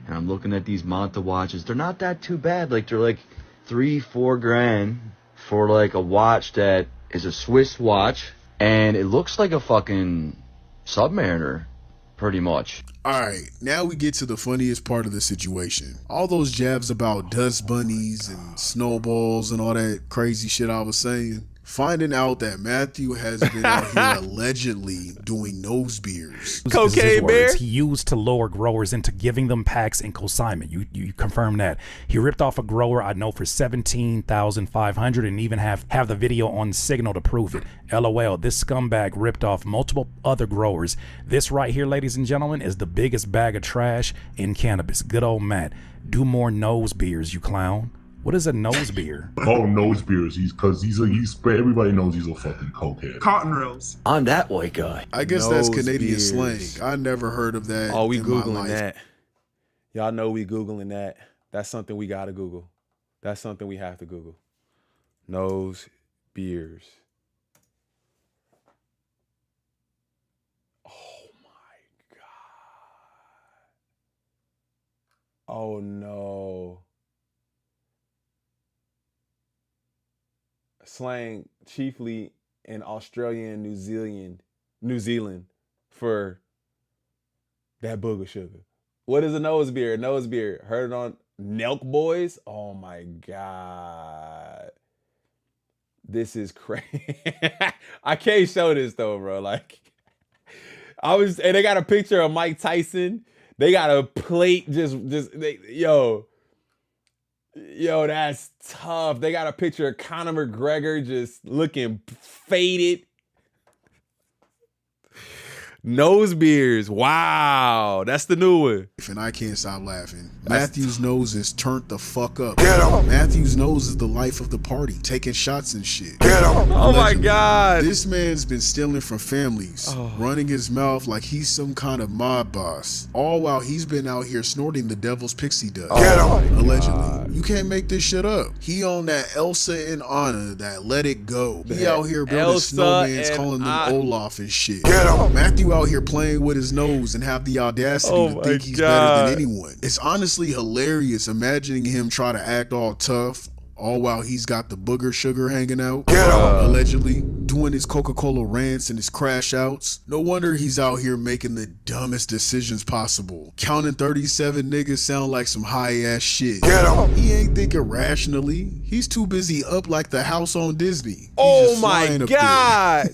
And I'm looking at these Manta watches. They're not that too bad. Like, they're like $3-4 grand for like a watch that is a Swiss watch. And it looks like a fucking Submariner, pretty much. Alright, now we get to the funniest part of the situation. All those jabs about dust bunnies and snowballs and all that crazy shit I was saying. Finding out that Matthew has been out here allegedly doing nose beers. Cocaine bear? He used to lure growers into giving them packs in consignment. You confirm that. He ripped off a grower I know for $17,500 and even have the video on Signal to prove it. LOL, this scumbag ripped off multiple other growers. This right here, ladies and gentlemen, is the biggest bag of trash in cannabis. Good old Matt. Do more nose beers, you clown. What is a nose beer? Oh, nose beers. He's everybody knows he's a fucking cokehead. Cotton rails. I'm that white guy. I guess that's Canadian slang. I never heard of that. Oh, we in my Googling life. that. Y'all know we Googling that. That's something we gotta Google. That's something we have to Google. Nose beers. Oh my God. Oh no. Slang chiefly in Australia and New Zealand for that booger sugar. What is a nose beer? A nose beer. Heard it on Nelk Boys? Oh my God. This is crazy. I can't show this though, bro. Like, and they got a picture of Mike Tyson. They got a plate Yo, that's tough. They got a picture of Conor McGregor just looking faded. Nose beers. Wow. That's the new one. And I can't stop laughing. Matthew's nose is turned the fuck up. Get him. Matthew's nose is the life of the party, taking shots and shit. Get him. Oh my God. This man's been stealing from families, running his mouth like he's some kind of mob boss. All while he's been out here snorting the devil's pixie dust. Get him. Allegedly. You can't make this shit up. He on that Elsa and Anna, that let it go. He out here building snowmans, calling them Olaf and shit. Get him. Matthew out here playing with his nose and have the audacity to think he's better than anyone. It's honestly hilarious imagining him try to act all tough, all while he's got the booger sugar hanging out, allegedly doing his Coca-Cola rants and his crash outs. No wonder he's out here making the dumbest decisions possible. Counting 37 niggas sound like some high ass shit. He ain't thinking rationally. He's too busy up like the house on Disney. Oh my God.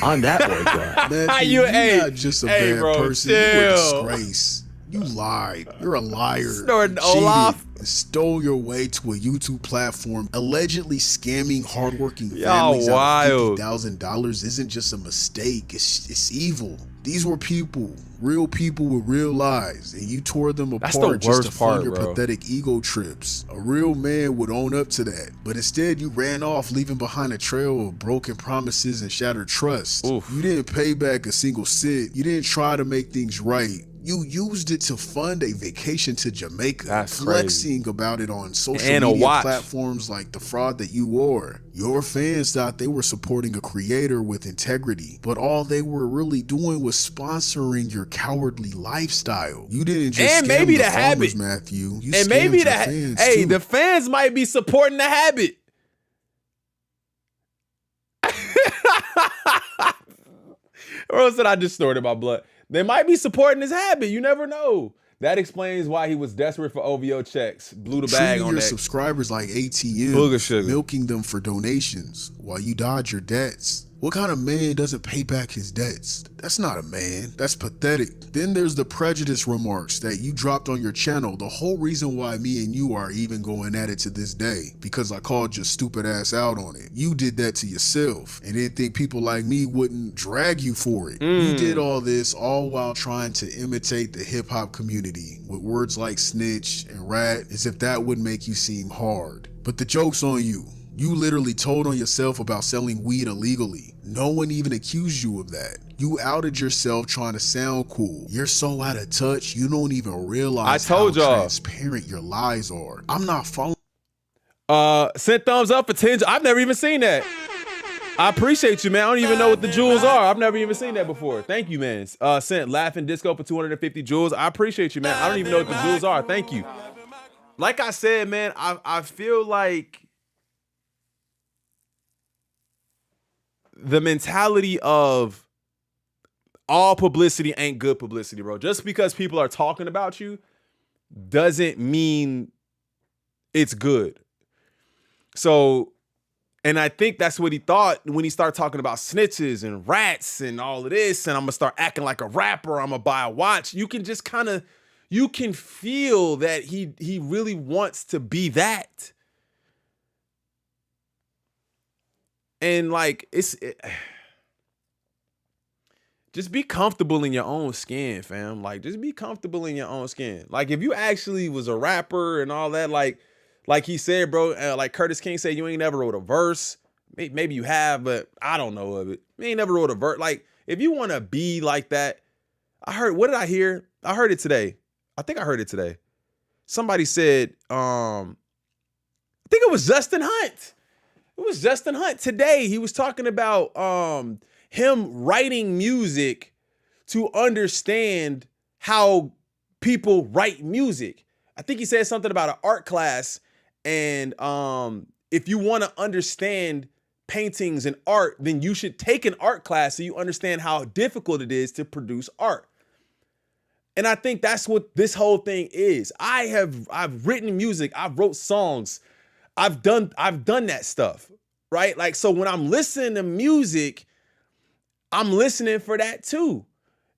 I'm that white guy. Matthew, you're not just a bad person. You're a disgrace. You lied. You're a liar. Snorting Olaf. And stole your way to a YouTube platform, allegedly scamming hardworking families out of $50,000 isn't just a mistake. It's evil. These were people, real people with real lives, and you tore them apart just to fund your pathetic ego trips. A real man would own up to that, but instead you ran off, leaving behind a trail of broken promises and shattered trust. You didn't pay back a single cent. You didn't try to make things right. You used it to fund a vacation to Jamaica, flexing about it on social media platforms like the fraud that you wore. Your fans thought they were supporting a creator with integrity, but all they were really doing was sponsoring your cowardly lifestyle. You didn't just scam the farmers, Matthew. You and maybe the fans hey, too. the fans might be supporting the habit. Or else that I just snorted my blood. They might be supporting his habit. You never know. That explains why he was desperate for OVO checks. Blew the bag Treating on your that. subscribers like Booger ATMs, sugar. milking them for donations while you dodge your debts. What kind of man doesn't pay back his debts? That's not a man. That's pathetic. Then there's the prejudice remarks that you dropped on your channel. The whole reason why me and you are even going at it to this day, because I called your stupid ass out on it. You did that to yourself and didn't think people like me wouldn't drag you for it. You did all this all while trying to imitate the hip hop community with words like snitch and rat, as if that would make you seem hard. But the joke's on you. You literally told on yourself about selling weed illegally. No one even accused you of that. You outed yourself trying to sound cool. You're so out of touch, you don't even realize how transparent your lies are. I'm not following. Sent thumbs up for 10. I've never even seen that. I appreciate you, man. I don't even know what the jewels are. I've never even seen that before. Thank you, man. Sent Laughing Disco for 250 jewels. I appreciate you, man. I don't even know what the jewels are. Thank you. Like I said, man, I feel like the mentality of all publicity ain't good publicity, bro. Just because people are talking about you doesn't mean it's good. So, and I think that's what he thought when he started talking about snitches and rats and all of this, and I'm gonna start acting like a rapper, I'm gonna buy a watch. You can just kind of, you can feel that he really wants to be that. And like, just be comfortable in your own skin, fam. Like, just be comfortable in your own skin. Like, if you actually was a rapper and all that, like he said, bro, like Curtis King said, you ain't never wrote a verse. Maybe you have, but I don't know of it. You ain't never wrote a verse. Like, if you want to be like that, what did I hear? I heard it today. I think I heard it today. Somebody said, I think it was Justin Hunt. It was Justin Hunt today. He was talking about him writing music to understand how people write music. I think he said something about an art class, and if you want to understand paintings and art, then you should take an art class so you understand how difficult it is to produce art. And I think that's what this whole thing is. I've written music, I've wrote songs, I've done that stuff, right? Like, so when I'm listening to music, I'm listening for that too.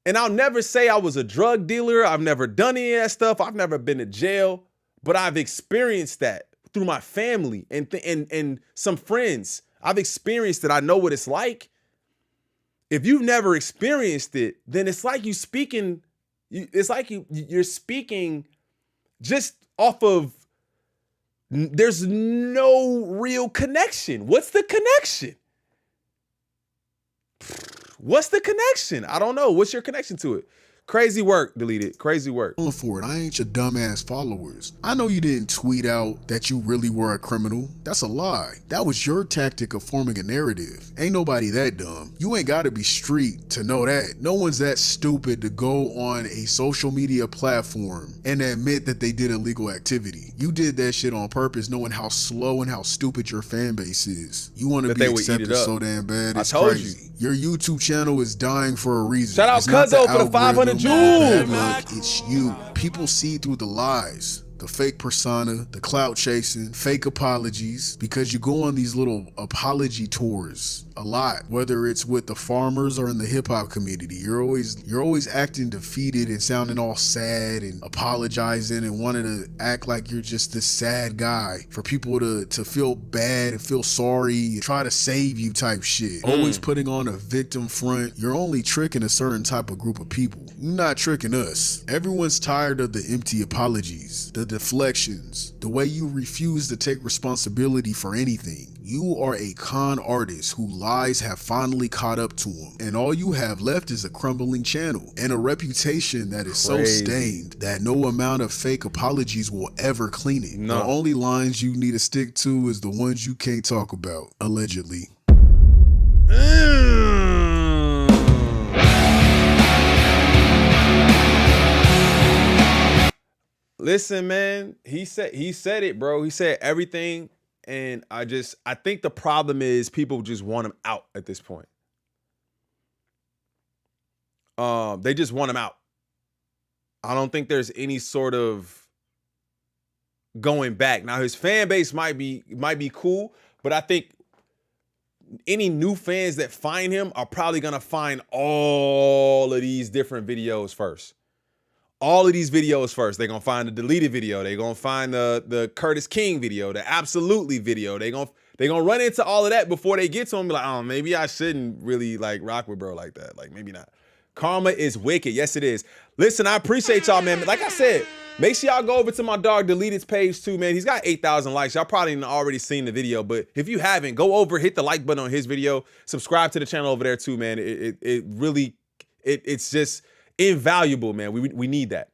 And I'll never say I was a drug dealer. I've never done any of that stuff. I've never been to jail, but I've experienced that through my family and some friends. I've experienced it. I know what it's like. If you've never experienced it, then it's like you're speaking just off of, there's no real connection. What's the connection? What's the connection? I don't know. What's your connection to it? Crazy work, deleted. Crazy work. For it. I ain't your dumbass followers. I know you didn't tweet out that you really were a criminal. That's a lie. That was your tactic of forming a narrative. Ain't nobody that dumb. You ain't gotta be street to know that. No one's that stupid to go on a social media platform and admit that they did illegal activity. You did that shit on purpose, knowing how slow and how stupid your fan base is. You want to be accepted so damn bad. It's crazy. Your YouTube channel is dying for a reason. Shout out Cuzzo for the 500 jewels. It's you. People see through the lies, the fake persona, the clout chasing, fake apologies, because you go on these little apology tours a lot, whether it's with the farmers or in the hip hop community. You're always acting defeated and sounding all sad and apologizing and wanting to act like you're just this sad guy for people to feel bad and feel sorry and try to save you type shit. Always putting on a victim front. You're only tricking a certain type of group of people. You're not tricking us. Everyone's tired of the empty apologies, the deflections, the way you refuse to take responsibility for anything. You are a con artist who lies have finally caught up to him, and all you have left is a crumbling channel and a reputation that is so stained that no amount of fake apologies will ever clean it. The only lines you need to stick to is the ones you can't talk about, allegedly. Listen, man, he said it, bro. He said everything. And I think the problem is people just want him out at this point. They just want him out. I don't think there's any sort of going back. Now his fan base might be cool, but I think any new fans that find him are probably gonna find all of these different videos first. All of these videos first. They're gonna find the deleted video. They're gonna find the Curtis King video, the Absolutely video. They're gonna run into all of that before they get to him. Be like, oh, maybe I shouldn't really like rock with bro like that. Like maybe not. Karma is wicked. Yes, it is. Listen, I appreciate y'all, man. Like I said, make sure y'all go over to my dog Deleted's page too, man. He's got 8,000 likes. Y'all probably already seen the video, but if you haven't, go over, hit the like button on his video. Subscribe to the channel over there too, man. It's just invaluable, man. We need that.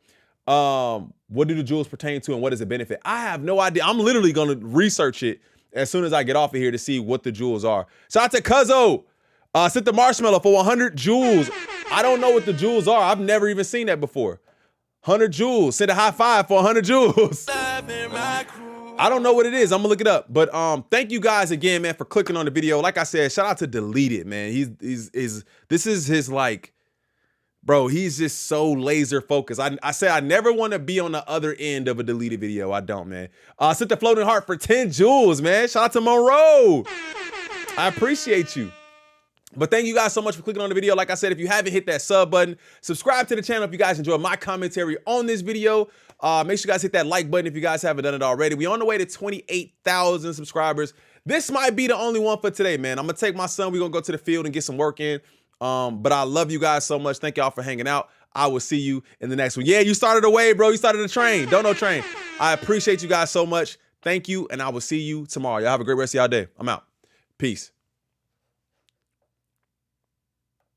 What do the jewels pertain to and what does it benefit? I have no idea. I'm literally gonna research it as soon as I get off of here to see what the jewels are. Shout out to Cuzzo. Sent the marshmallow for 100 jewels. I don't know what the jewels are. I've never even seen that before. 100 jewels. Send a high five for 100 jewels. I don't know what it is. I'm gonna look it up. But thank you guys again, man, for clicking on the video. Like I said, shout out to Deleted, man. This is his like, bro, he's just so laser focused. I said I never want to be on the other end of a Deleted video. I don't, man. Sent the floating heart for 10 jewels, man. Shout out to Monroe. I appreciate you. But thank you guys so much for clicking on the video. Like I said, if you haven't hit that sub button, subscribe to the channel if you guys enjoy my commentary on this video. Make sure you guys hit that like button if you guys haven't done it already. We're on the way to 28,000 subscribers. This might be the only one for today, man. I'm going to take my son. We're going to go to the field and get some work in. But I love you guys so much. Thank y'all for hanging out. I will see you in the next one. Yeah, you started a wave, bro. You started a train. Don't know train. I appreciate you guys so much. Thank you, and I will see you tomorrow. Y'all have a great rest of y'all day. I'm out. Peace.